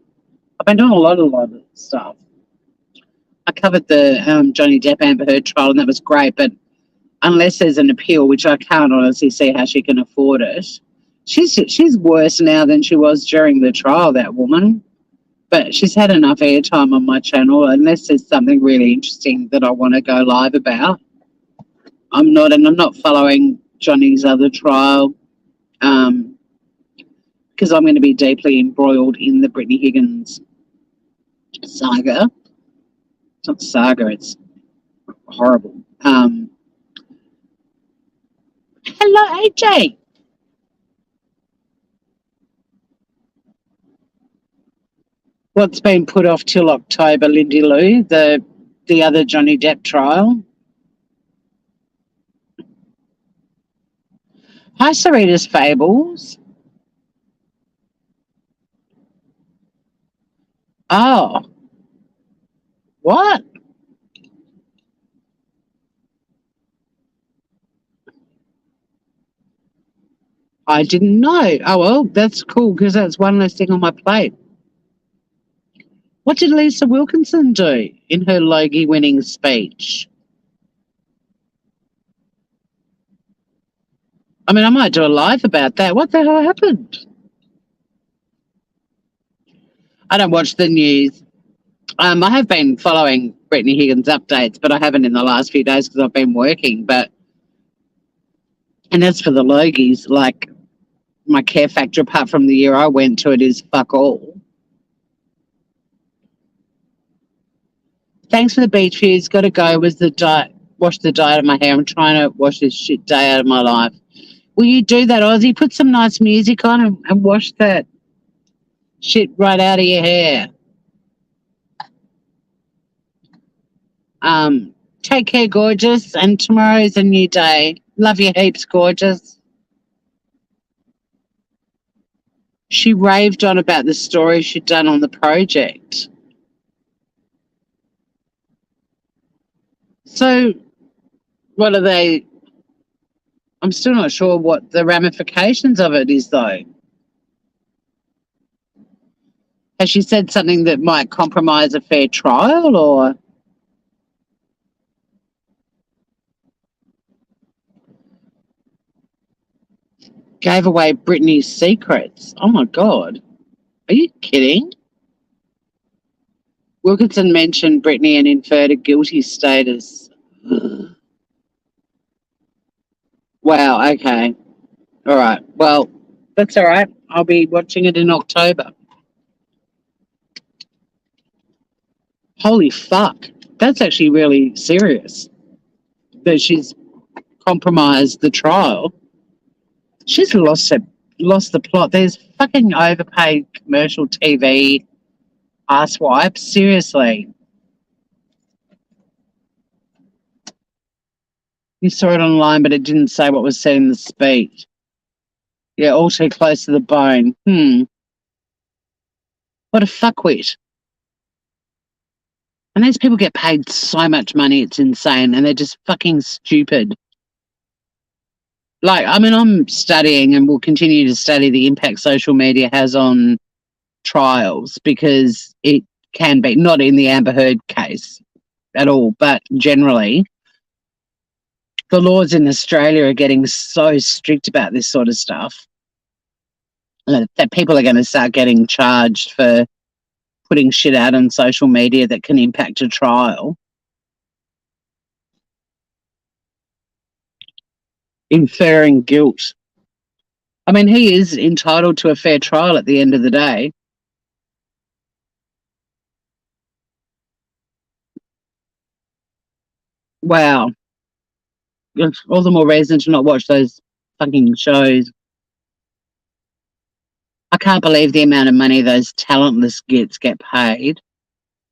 I've been doing a lot of stuff. I covered the Johnny Depp Amber Heard trial, and that was great, but unless there's an appeal, which I can't honestly see how she can afford it, she's worse now than she was during the trial, that woman. But she's had enough airtime on my channel. Unless there's something really interesting that I want to go live about, I'm not. And I'm not following Johnny's other trial because I'm going to be deeply embroiled in the Brittany Higgins saga. It's not saga, it's horrible. Hello, AJ. What's been put off till October, Lindy Lou, the other Johnny Depp trial? Hi, Sarita's Fables. Oh. What? I didn't know. Oh, well, that's cool because that's one less thing on my plate. What did Lisa Wilkinson do in her Logie winning speech? I mean, I might do a live about that. What the hell happened? I don't watch the news. I have been following Brittany Higgins updates, but I haven't in the last few days because I've been working. And as for the Logies, like my care factor, apart from the year I went to it, is fuck all. Thanks for the beach views. Got to go. Was the diet? Wash the dye out of my hair. I'm trying to wash this shit day out of my life. Will you do that, Ozzy? Put some nice music on and wash that shit right out of your hair. Take care, gorgeous. And tomorrow's a new day. Love you heaps, gorgeous. She raved on about the story she'd done on the project. So, what are they? I'm still not sure what the ramifications of it is, though. Has she said something that might compromise a fair trial, or? Gave away Britney's secrets. Oh, my God. Are you kidding? Wilkinson mentioned Britney and inferred a guilty status. Wow, okay. All right. Well, that's all right. I'll be watching it in October. Holy fuck. That's actually really serious that she's compromised the trial. She's lost the plot. There's fucking overpaid commercial TV asswipes. Seriously. You saw it online, but it didn't say what was said in the speech. Yeah, all too close to the bone. What a fuckwit. And these people get paid so much money, it's insane, and they're just fucking stupid. Like, I mean, I'm studying and will continue to study the impact social media has on trials because it can be, not in the Amber Heard case at all, but generally, The laws in Australia are getting so strict about this sort of stuff that people are going to start getting charged for putting shit out on social media that can impact a trial. Inferring guilt. I mean, he is entitled to a fair trial at the end of the day. Wow. All the more reason to not watch those fucking shows. I can't believe the amount of money those talentless gits get paid.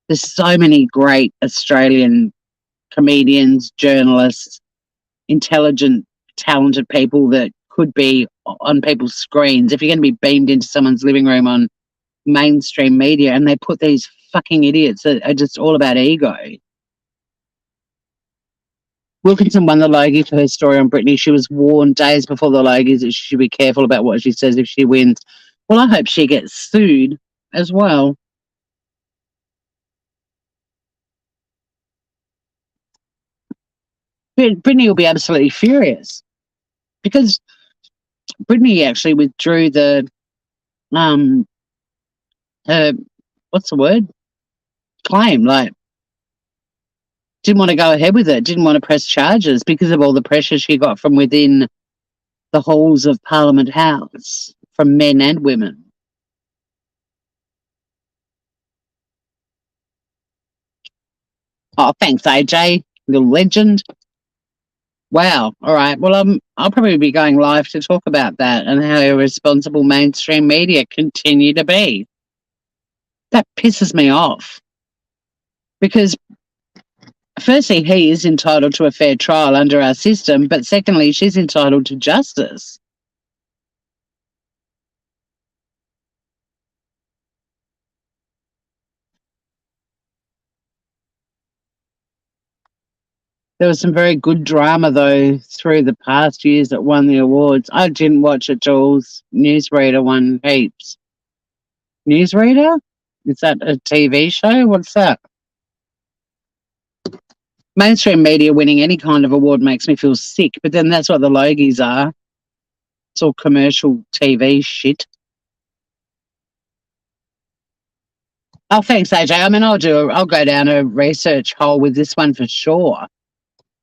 There's so many great Australian comedians, journalists, intelligent, talented people that could be on people's screens. If you're going to be beamed into someone's living room on mainstream media and they put these fucking idiots that are just all about ego. Wilkinson won the Logie for her story on Britney. She was warned days before the Logies that she should be careful about what she says if she wins. Well, I hope she gets sued as well. Britney will be absolutely furious because Britney actually withdrew the what's the word? Claim. Like, didn't want to go ahead with it, didn't want to press charges because of all the pressure she got from within the halls of Parliament House, from men and women. Oh, thanks, AJ, the legend. Wow. All right. Well, I'll probably be going live to talk about that and how irresponsible mainstream media continue to be. That pisses me off because firstly, he is entitled to a fair trial under our system, but secondly, she's entitled to justice. There was some very good drama, though, through the past years that won the awards. I didn't watch it, Jules. Newsreader won heaps. Newsreader? Is that a TV show? What's that? Mainstream media winning any kind of award makes me feel sick, but then that's what the Logies are. It's all commercial TV shit. Oh, thanks, AJ. I mean, I'll go down a research hole with this one for sure.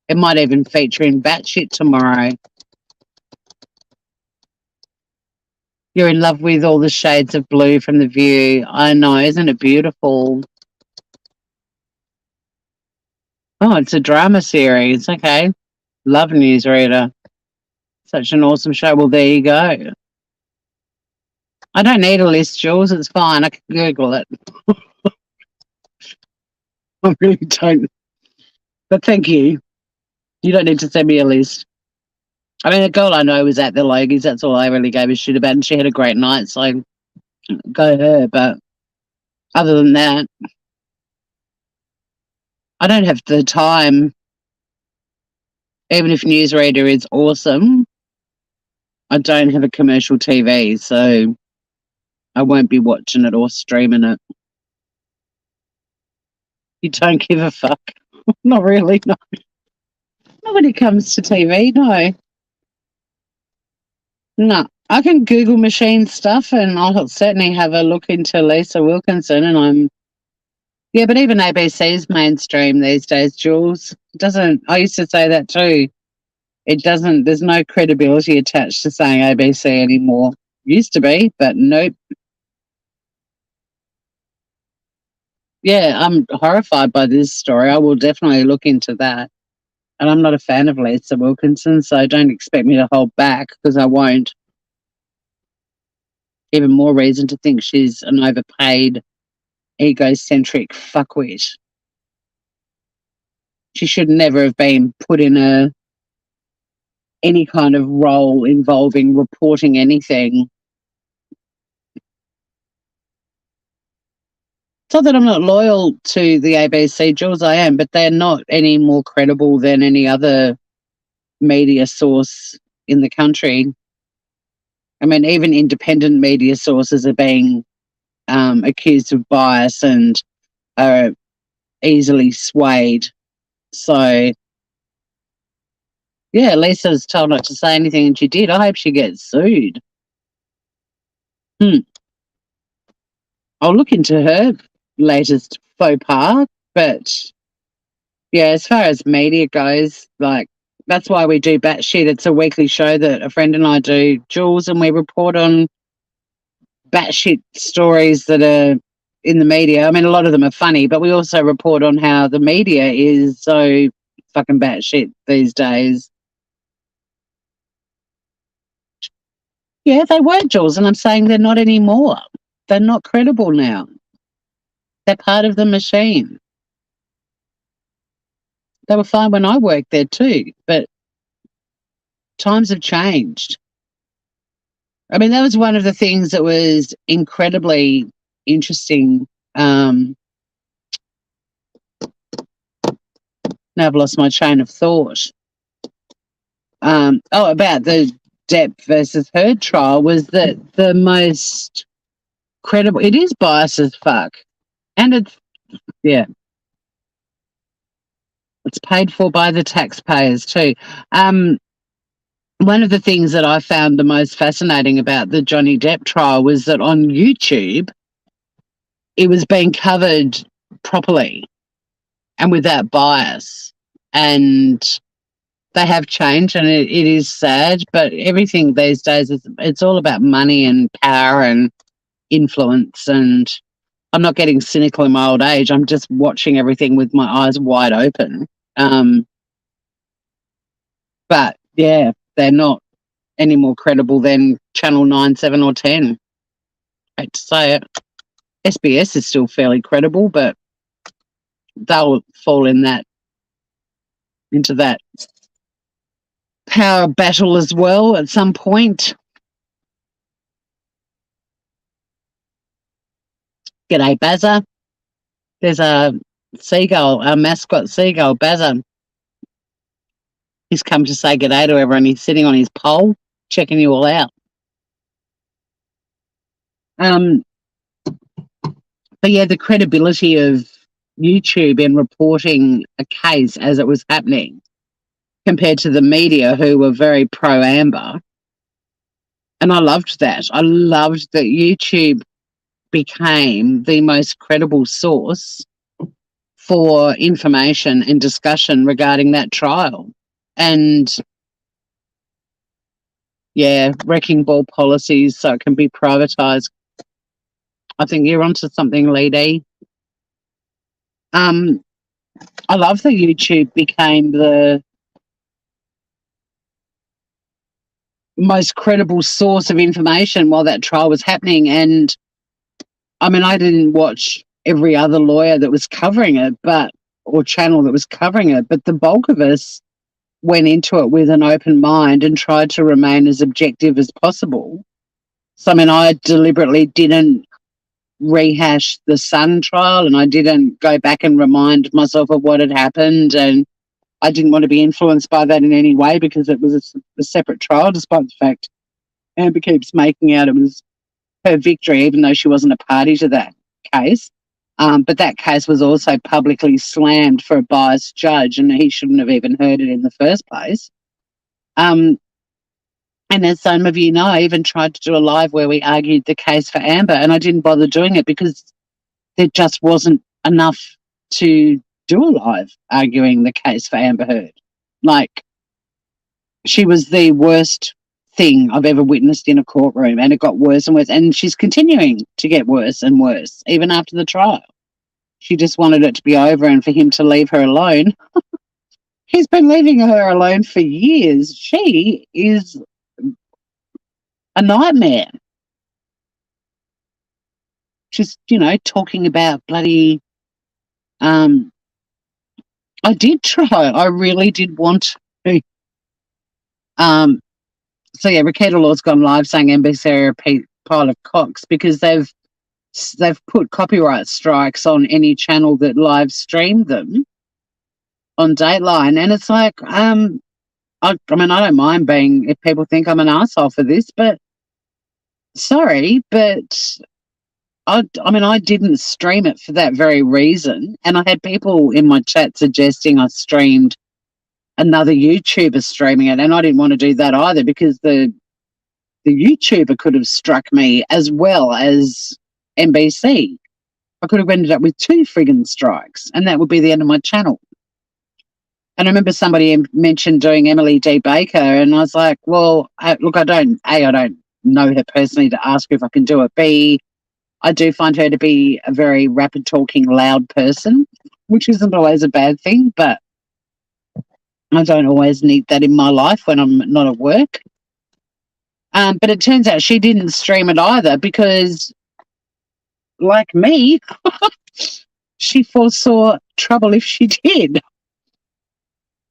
It might even feature in Batshit tomorrow. You're in love with all the shades of blue from The View. I know, isn't it beautiful? Oh, it's a drama series. Okay. Love Newsreader. Such an awesome show. Well, there you go. I don't need a list, Jules. It's fine. I can Google it. I really don't. But thank you. You don't need to send me a list. I mean, the girl I know was at the Logies. That's all I really gave a shit about. And she had a great night. So go her. But other than that, I don't have the time. Even if Newsreader is awesome, I don't have a commercial TV. So I won't be watching it or streaming it. You don't give a fuck. Not really, no. Not when it comes to TV, no. No. I can Google machine stuff and I'll certainly have a look into Lisa Wilkinson yeah, but even ABC's mainstream these days, Jules. I used to say that too. There's no credibility attached to saying ABC anymore. Used to be, but nope. Yeah, I'm horrified by this story. I will definitely look into that. And I'm not a fan of Lisa Wilkinson, so don't expect me to hold back because I won't. Even more reason to think she's an overpaid, egocentric fuckwit. She should never have been put in any kind of role involving reporting anything. It's not that I'm not loyal to the ABC, Jules, I am, but they're not any more credible than any other media source in the country. I mean, even independent media sources are being accused of bias and are easily swayed. So Yeah, Lisa's told not to say anything and she did. I hope she gets sued. I'll look into her latest faux pas, but yeah, as far as media goes, like, that's why we do Batshit. It's a weekly show that a friend and I do, Jules, and we report on batshit stories that are in the media. I mean, a lot of them are funny, but we also report on how the media is so fucking batshit these days. Yeah, they were, Jules, and I'm saying they're not anymore. They're not credible now. They're part of the machine. They were fine when I worked there too, but times have changed. I mean, that was one of the things that was incredibly interesting. Now I've lost my train of thought. About the Depp versus Heard trial was that the most credible. It is biased as fuck, and it's paid for by the taxpayers too. One of the things that I found the most fascinating about the Johnny Depp trial was that on YouTube, it was being covered properly and without bias. And they have changed, and it is sad, but everything these days, it's all about money and power and influence. And I'm not getting cynical in my old age. I'm just watching everything with my eyes wide open. But yeah, they're not any more credible than Channel 9, 7 or 10. I hate to say it. SBS is still fairly credible, but they'll fall into that power battle as well at some point. G'day, Bazza. There's a seagull, a mascot seagull, Bazza. He's come to say g'day to everyone. He's sitting on his pole, checking you all out. But yeah, the credibility of YouTube in reporting a case as it was happening compared to the media, who were very pro-Amber. And I loved that. I loved that YouTube became the most credible source for information and discussion regarding that trial. And yeah, wrecking ball policies so it can be privatised. I think you're onto something, Lady. I love that YouTube became the most credible source of information while that trial was happening. And I mean, I didn't watch every other lawyer that was covering it, or channel that was covering it, but the bulk of us went into it with an open mind and tried to remain as objective as possible. So, I mean, I deliberately didn't rehash the Sun trial, and I didn't go back and remind myself of what had happened, and I didn't want to be influenced by that in any way because it was a separate trial, despite the fact Amber keeps making out it was her victory, even though she wasn't a party to that case. But that case was also publicly slammed for a biased judge, and he shouldn't have even heard it in the first place. And as some of you know, I even tried to do a live where we argued the case for Amber, and I didn't bother doing it because there just wasn't enough to do a live arguing the case for Amber Heard. Like, she was the worst thing I've ever witnessed in a courtroom, and it got worse and worse, and she's continuing to get worse and worse even after the trial. She just wanted it to be over and for him to leave her alone. He's been leaving her alone for years. She is a nightmare. She's, talking about bloody I did try. I really did want to. So yeah, Rakita Law's gone live saying NBC are a pile of cocks because they've put copyright strikes on any channel that live streamed them on Dateline, and it's like, I mean, I don't mind being, if people think I'm an asshole for this, but sorry, but I mean, I didn't stream it for that very reason, and I had people in my chat suggesting I streamed another YouTuber streaming it, and I didn't want to do that either because the YouTuber could have struck me as well as NBC. I could have ended up with 2 friggin' strikes, and that would be the end of my channel. And I remember somebody mentioned doing Emily D. Baker, and I was like, well, look, I don't know her personally to ask her if I can do it. B, I do find her to be a very rapid talking, loud person, which isn't always a bad thing, but I don't always need that in my life when I'm not at work. But it turns out she didn't stream it either because, like me, she foresaw trouble if she did.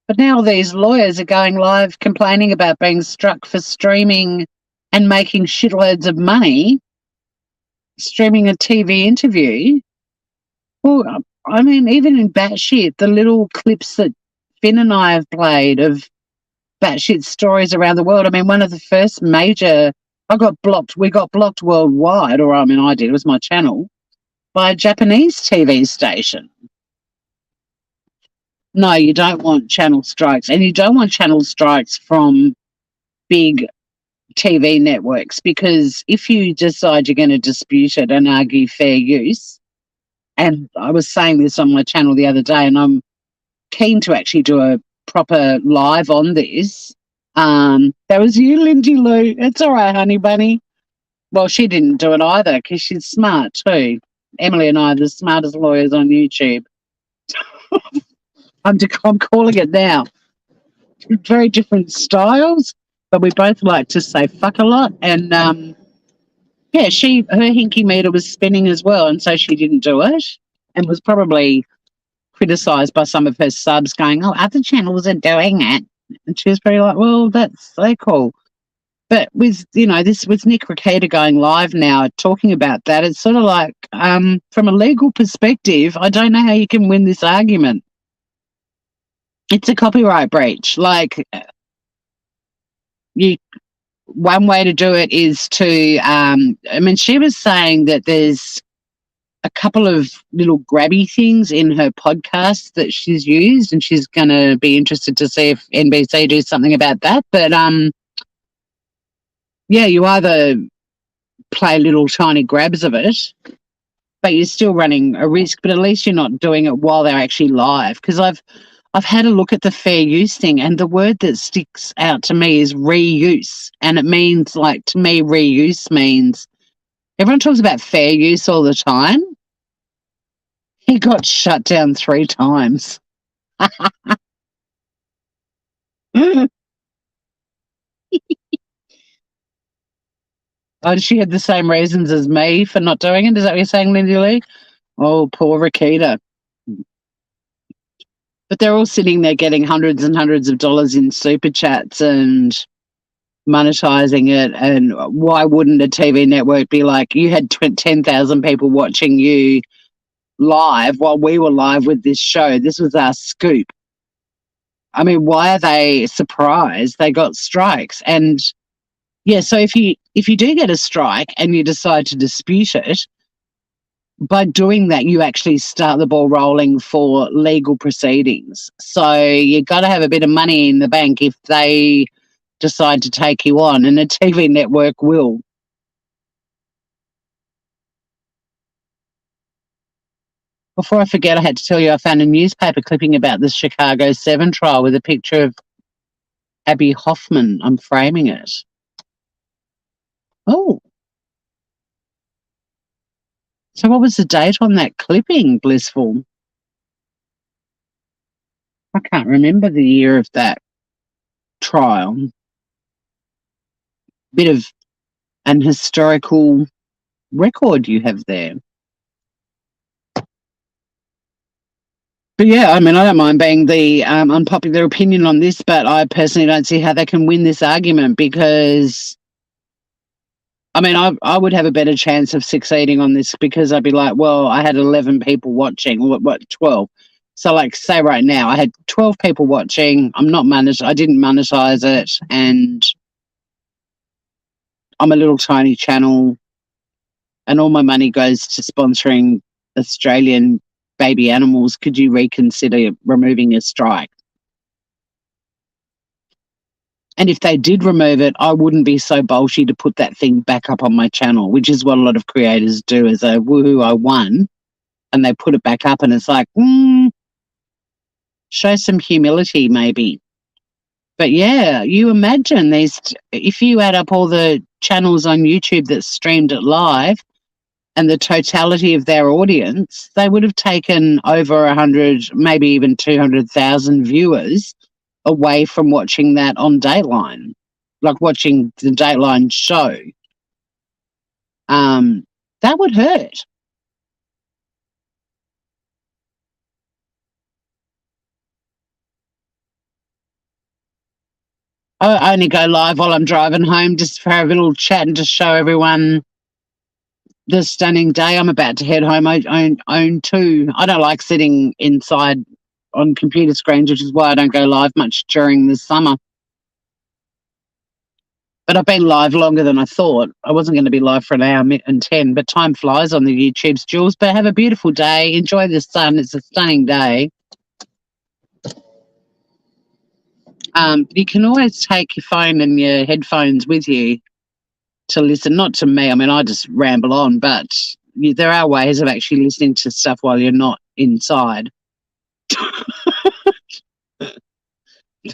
But now these lawyers are going live complaining about being struck for streaming and making shitloads of money, streaming a TV interview. Well, I mean, even in batshit, the little clips that Finn and I have played of batshit stories around the world. I mean, one of the first major, we got blocked worldwide, or I mean, I did, it was my channel, by a Japanese TV station. No, you don't want channel strikes, and you don't want channel strikes from big TV networks, because if you decide you're going to dispute it and argue fair use, and I was saying this on my channel the other day, and I'm keen to actually do a proper live on this. That was you, Lindy Lou. It's all right, honey bunny. Well, she didn't do it either because she's smart too. Emily and I are the smartest lawyers on YouTube. I'm calling it now. Very different styles, but we both like to say fuck a lot. And yeah, her hinky meter was spinning as well, and so she didn't do it, and was probably criticised by some of her subs, going, "Oh, other channels are doing it," and she was very like, "Well, that's so cool." But with with Nick Rekieta going live now talking about that, it's sort of like, from a legal perspective, I don't know how you can win this argument. It's a copyright breach. Like, one way to do it is to, I mean, she was saying that there's a couple of little grabby things in her podcast that she's used, and she's going to be interested to see if NBC do something about that. But, yeah, you either play little tiny grabs of it, but you're still running a risk, but at least you're not doing it while they're actually live. Because I've had a look at the fair use thing, and the word that sticks out to me is reuse. And it means, like, to me, reuse means everyone talks about fair use all the time. He got shut down 3 times. Oh, she had the same reasons as me for not doing it. Is that what you're saying, Lindy Lee? Oh, poor Rakita. But they're all sitting there getting hundreds and hundreds of dollars in super chats and monetizing it. And why wouldn't a TV network be like, you had 10,000 people watching you live while we were live with this show? This was our scoop. I mean, why are they surprised they got strikes? And yeah, so if you do get a strike and you decide to dispute it, by doing that, you actually start the ball rolling for legal proceedings. So you got to have a bit of money in the bank if they decide to take you on, and a TV network will. Before I forget, I had to tell you I found a newspaper clipping about the Chicago 7 trial with a picture of Abby Hoffman. I'm framing it. Oh. So what was the date on that clipping, Blissful? I can't remember the year of that trial. Bit of an historical record you have there. But yeah, I mean, I don't mind being the unpopular opinion on this, but I personally don't see how they can win this argument, because I mean, I would have a better chance of succeeding on this, because I'd be like, well, I had 11 people watching, what 12? So, like, say right now, I had 12 people watching. I didn't monetize it, and I'm a little tiny channel, and all my money goes to sponsoring Australian baby animals. Could you reconsider removing a strike? And if they did remove it, I wouldn't be so bolshy to put that thing back up on my channel, which is what a lot of creators do as a woohoo, I won. And they put it back up and it's like, show some humility maybe. But yeah, you imagine if you add up all the channels on YouTube that streamed it live and the totality of their audience, they would have taken over 100, maybe even 200,000 viewers away from watching that on Dateline, like watching the Dateline show. That would hurt. I only go live while I'm driving home just for a little chat and to show everyone the stunning day I'm about to head home. I own two. I don't like sitting inside on computer screens, which is why I don't go live much during the summer. But I've been live longer than I thought. I wasn't going to be live for an hour and 10, but time flies on the YouTubes, Jules. But have a beautiful day. Enjoy the sun. It's a stunning day. You can always take your phone and your headphones with you to listen. Not to me. I mean, I just ramble on, but there are ways of actually listening to stuff while you're not inside.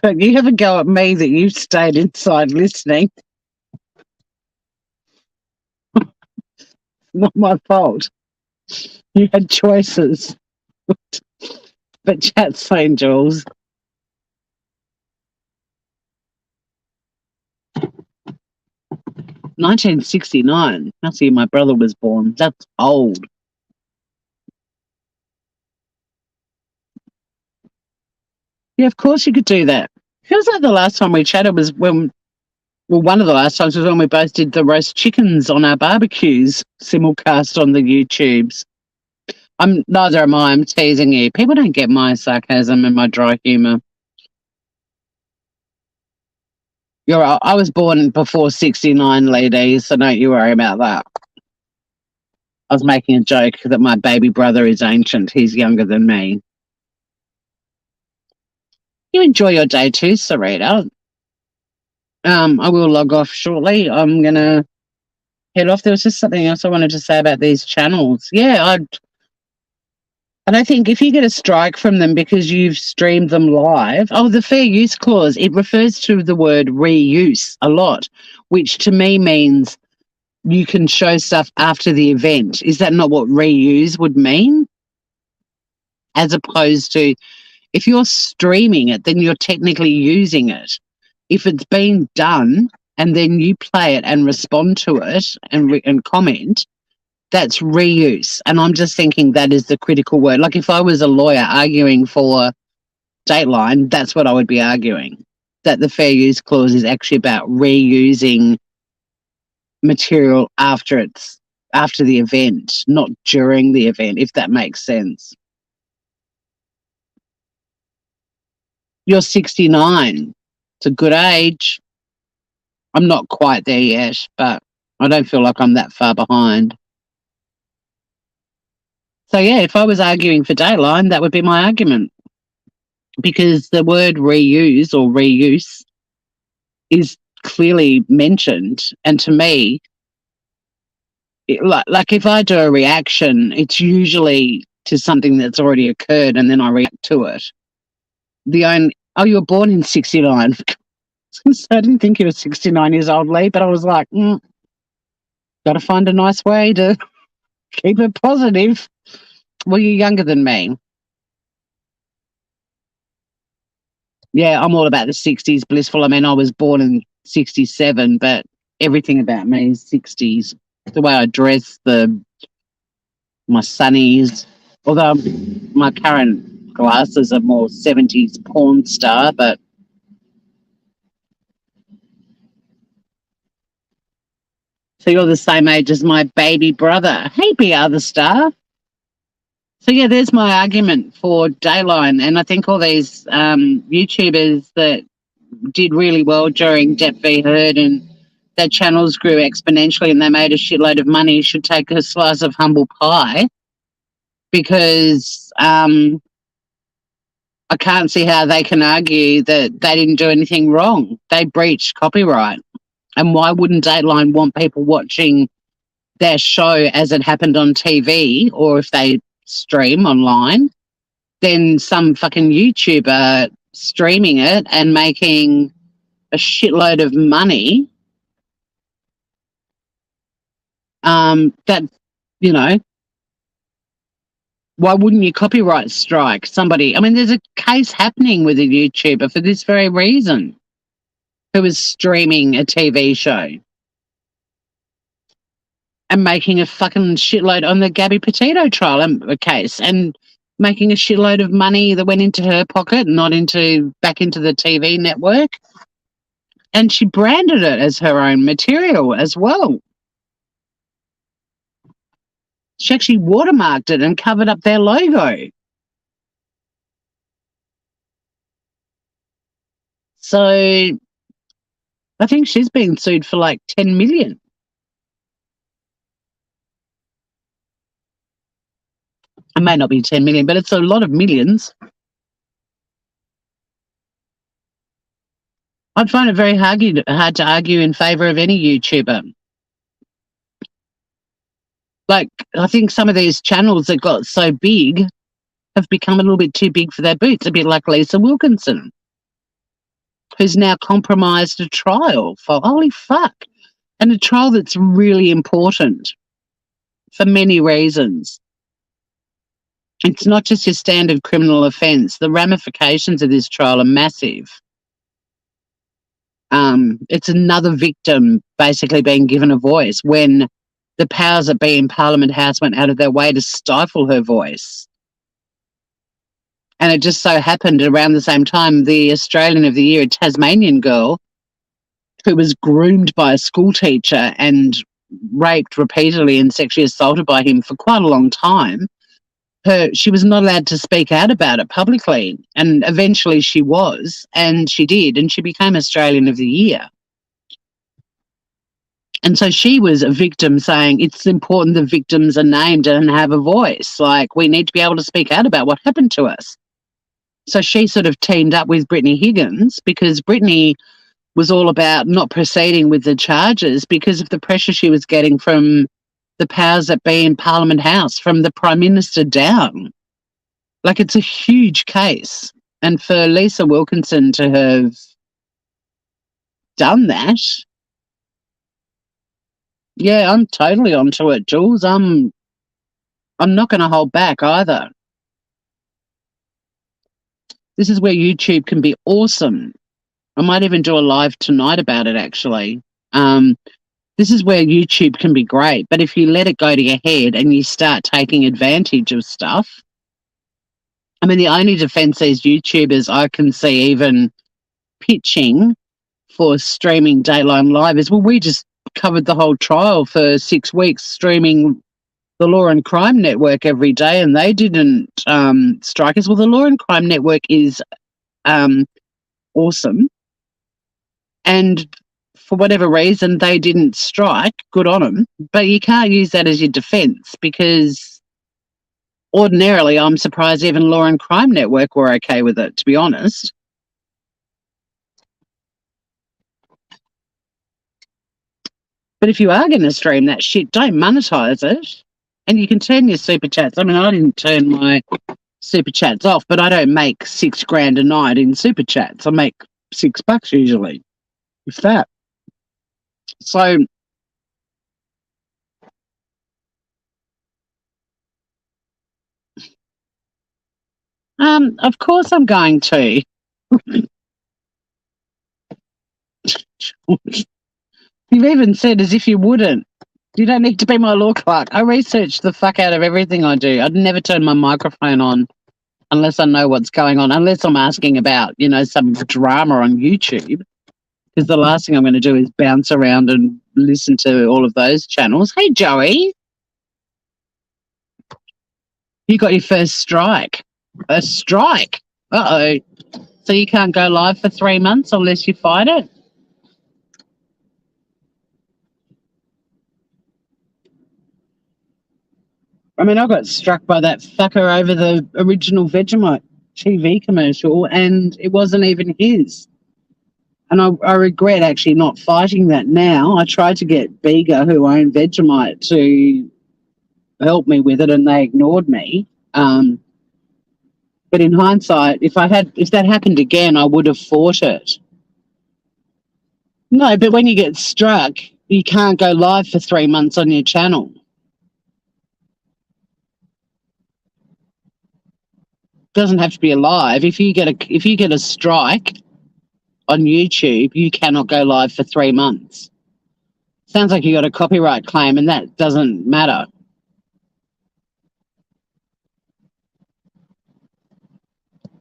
But you have a go at me that you stayed inside listening. Not my fault. You had choices. But chat's saying, Jules. $1969. That's the year my brother was born. That's old. Yeah, of course you could do that. Feels like the last time we chatted was when, well, one of the last times was when we both did the roast chickens on our barbecues, simulcast on the YouTubes. Neither am I. I'm teasing you. People don't get my sarcasm and my dry humour. You're right. I was born before 69, ladies, so don't you worry about that. I was making a joke that my baby brother is ancient. He's younger than me. You enjoy your day too, Sarita. I will log off shortly. I'm going to head off. There was just something else I wanted to say about these channels. Yeah, I don't think if you get a strike from them because you've streamed them live, the fair use clause, it refers to the word reuse a lot, which to me means you can show stuff after the event. Is that not what reuse would mean? As opposed to if you're streaming it, then you're technically using it. If it's been done and then you play it and respond to it and comment, that's reuse. And I'm just thinking that is the critical word. Like if I was a lawyer arguing for Dateline, that's what I would be arguing, that the fair use clause is actually about reusing material after the event, not during the event, if that makes sense. You're 69. It's a good age. I'm not quite there yet, but I don't feel like I'm that far behind. So yeah, if I was arguing for Dateline, that would be my argument. Because the word reuse or reuse is clearly mentioned. And to me, like if I do a reaction, it's usually to something that's already occurred and then I react to it. You were born in 69. So I didn't think you were 69 years old, Lee, but I was like, got to find a nice way to keep it positive. Well, you're younger than me. Yeah, I'm all about the 60s blissful. I mean, I was born in 67, but everything about me is 60s. The way I dress, my sunnies, although my current glasses are more 70s porn star, but so you're the same age as my baby brother. Hey, BR the star. So yeah, there's my argument for Dayline, and I think all these YouTubers that did really well during Depp v Heard and their channels grew exponentially and they made a shitload of money should take a slice of humble pie because I can't see how they can argue that they didn't do anything wrong. They breached copyright. And why wouldn't Dateline want people watching their show as it happened on TV, or if they stream online, then some fucking YouTuber streaming it and making a shitload of money, that, you know, why wouldn't you copyright strike somebody? I mean, there's a case happening with a YouTuber for this very reason, who was streaming a TV show and making a fucking shitload on the Gabby Petito trial case, and making a shitload of money that went into her pocket, not back into the TV network. And she branded it as her own material as well. She actually watermarked it and covered up their logo. So I think she's being sued for like 10 million. It may not be 10 million, but it's a lot of millions. I'd find it very hard to argue in favour of any YouTuber. Like, I think some of these channels that got so big have become a little bit too big for their boots, a bit like Lisa Wilkinson, who's now compromised a trial for, holy fuck, and a trial that's really important for many reasons. It's not just your standard criminal offence. The ramifications of this trial are massive. It's another victim basically being given a voice when the powers that be in Parliament House went out of their way to stifle her voice. And it just so happened around the same time, the Australian of the Year, a Tasmanian girl who was groomed by a school teacher and raped repeatedly and sexually assaulted by him for quite a long time, she was not allowed to speak out about it publicly. And eventually she was, and she did, and she became Australian of the Year. And so she was a victim saying it's important the victims are named and have a voice. Like, we need to be able to speak out about what happened to us. So she sort of teamed up with Brittany Higgins, because Brittany was all about not proceeding with the charges because of the pressure she was getting from the powers that be in Parliament House, from the Prime Minister down. Like, it's a huge case. And for Lisa Wilkinson to have done that, yeah, I'm totally onto it, Jules. I'm not going to hold back either. This is where YouTube can be awesome. I might even do a live tonight about it, actually. This is where YouTube can be great, but if you let it go to your head and you start taking advantage of stuff, I mean, the only defence these YouTubers I can see even pitching for streaming Dateline Live is, well, we just covered the whole trial for 6 weeks streaming the Law and Crime Network every day, and they didn't strike us. Well, the Law and Crime Network is awesome, and for whatever reason they didn't strike. Good on them, but you can't use that as your defence, because ordinarily I'm surprised even Law and Crime Network were okay with it, to be honest. But if you are going to stream that shit, don't monetize it. And you can turn your super chats. I mean, I didn't turn my super chats off, but I don't make $6,000 a night in super chats. I make $6 usually, if that. So of course I'm going to. You've even said as if you wouldn't. You don't need to be my law clerk. I research the fuck out of everything I do. I'd never turn my microphone on unless I know what's going on, unless I'm asking about, some drama on YouTube, because the last thing I'm going to do is bounce around and listen to all of those channels. Hey, Joey. You got your first strike. A strike? Uh-oh. So you can't go live for 3 months unless you fight it? I mean, I got struck by that fucker over the original Vegemite TV commercial, and it wasn't even his. And I regret actually not fighting that now. I tried to get Bega, who owned Vegemite, to help me with it, and they ignored me. But in hindsight, if that happened again, I would have fought it. No, but when you get struck, you can't go live for 3 months on your channel. Doesn't have to be alive. If you get a strike on YouTube, you cannot go live for 3 months. Sounds like you got a copyright claim, and that doesn't matter.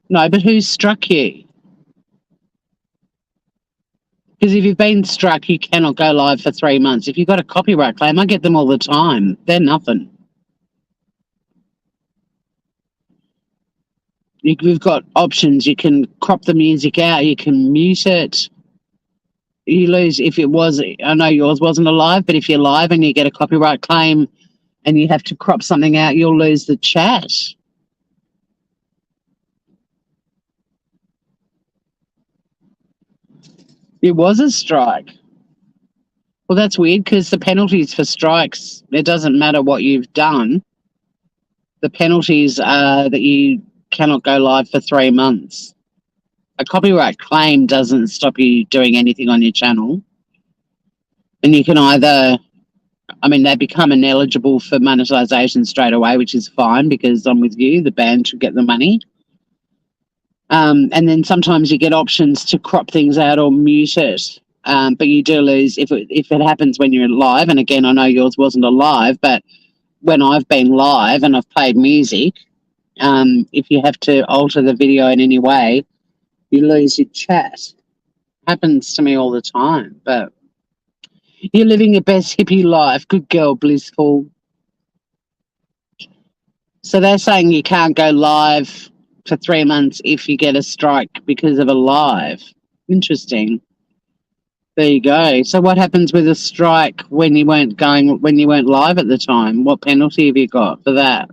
No, but who struck you? Because if you've been struck, you cannot go live for 3 months. If you've got a copyright claim, I get them all the time. They're nothing. We've got options. You can crop the music out. You can mute it. You lose if it was. I know yours wasn't alive, but if you're live and you get a copyright claim and you have to crop something out, you'll lose the chat. It was a strike. Well, that's weird because the penalties for strikes, it doesn't matter what you've done. The penalties are that you cannot go live for 3 months. A copyright claim doesn't stop you doing anything on your channel. And you can either, they become ineligible for monetization straight away, which is fine because I'm with you, the band should get the money. And then sometimes you get options to crop things out or mute it. But you do lose if it happens when you're live. And again, I know yours wasn't alive, but when I've been live and I've played music, if you have to alter the video in any way, you lose your chat. Happens to me all the time. But you're living your best hippie life. Good girl, Blissful. So they're saying you can't go live for 3 months if you get a strike because of a live. Interesting. There you go. So what happens with a strike when you weren't live at the time? What penalty have you got for that?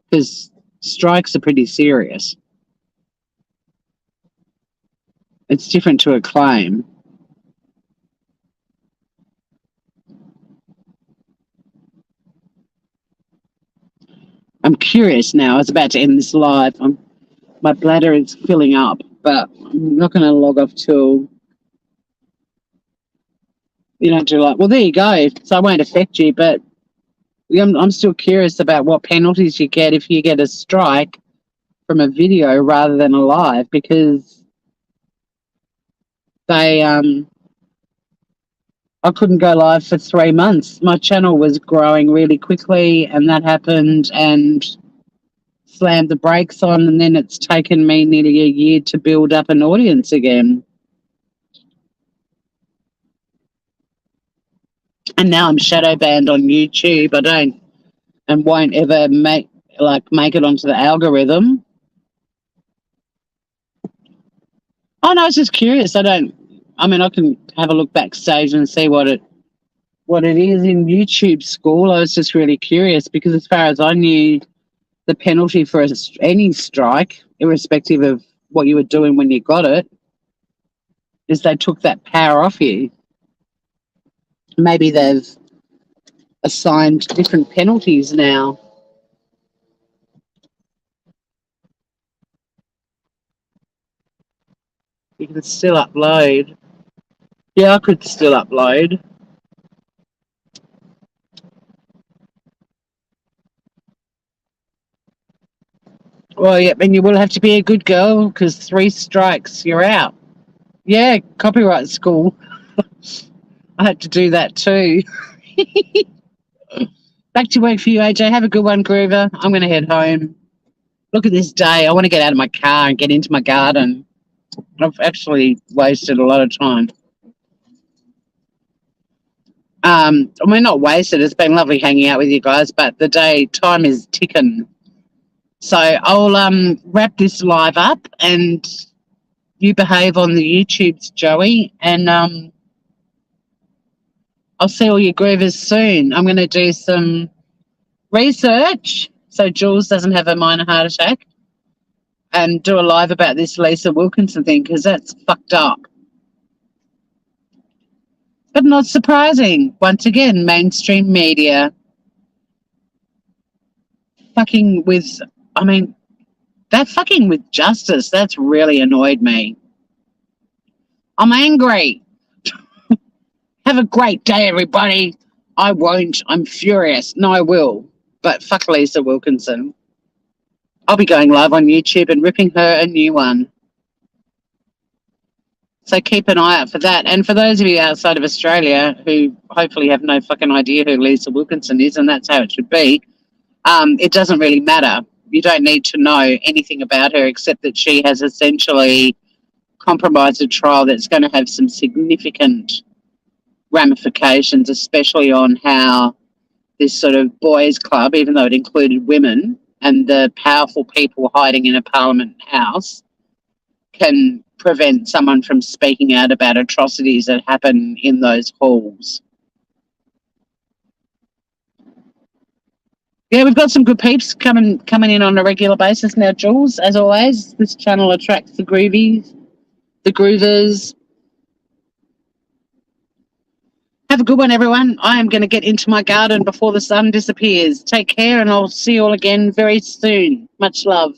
Because strikes are pretty serious. It's different to a claim. I'm curious now. I was about to end this live. My bladder is filling up, but I'm not going to log off till you don't do well, there you go. So it won't affect you, but I'm still curious about what penalties you get if you get a strike from a video rather than a live, because I couldn't go live for 3 months. My channel was growing really quickly, and that happened and slammed the brakes on, and then it's taken me nearly a year to build up an audience again. And now I'm shadow banned on YouTube. I don't and won't ever make it onto the algorithm. Oh no, I was just curious. I can have a look backstage and see what it is in YouTube school. I was just really curious because as far as I knew, the penalty for any strike, irrespective of what you were doing when you got it, is they took that power off you. Maybe they've assigned different penalties now. You can still upload. Yeah, I could still upload. Well, yeah, and you will have to be a good girl because 3 strikes, you're out. Yeah, copyright school. I had to do that too. Back to work for you, AJ. Have a good one, Groover. I'm going to head home. Look at this day. I want to get out of my car and get into my garden. I've actually wasted a lot of time. Not wasted. It's been lovely hanging out with you guys, but time is ticking. So I'll wrap this live up, and you behave on the YouTubes, Joey, and I'll see all your groovers soon. I'm going to do some research so Jules doesn't have a minor heart attack. and do a live about this Lisa Wilkinson thing because that's fucked up. But not surprising. Once again, mainstream media fucking with, I mean, they're fucking with justice. That's really annoyed me. I'm angry. Have a great day, everybody. I won't. I'm furious. No, I will. But fuck Lisa Wilkinson. I'll be going live on YouTube and ripping her a new one. So keep an eye out for that. And for those of you outside of Australia who hopefully have no fucking idea who Lisa Wilkinson is, and that's how it should be, it doesn't really matter. You don't need to know anything about her except that she has essentially compromised a trial that's going to have some significant ramifications, especially on how this sort of boys' club, even though it included women and the powerful people hiding in a Parliament house, can prevent someone from speaking out about atrocities that happen in those halls. Yeah, we've got some good peeps coming in on a regular basis now, Jules. As always, this channel attracts the groovies, the groovers. Have a good one, everyone. I am going to get into my garden before the sun disappears. Take care, and I'll see you all again very soon. Much love.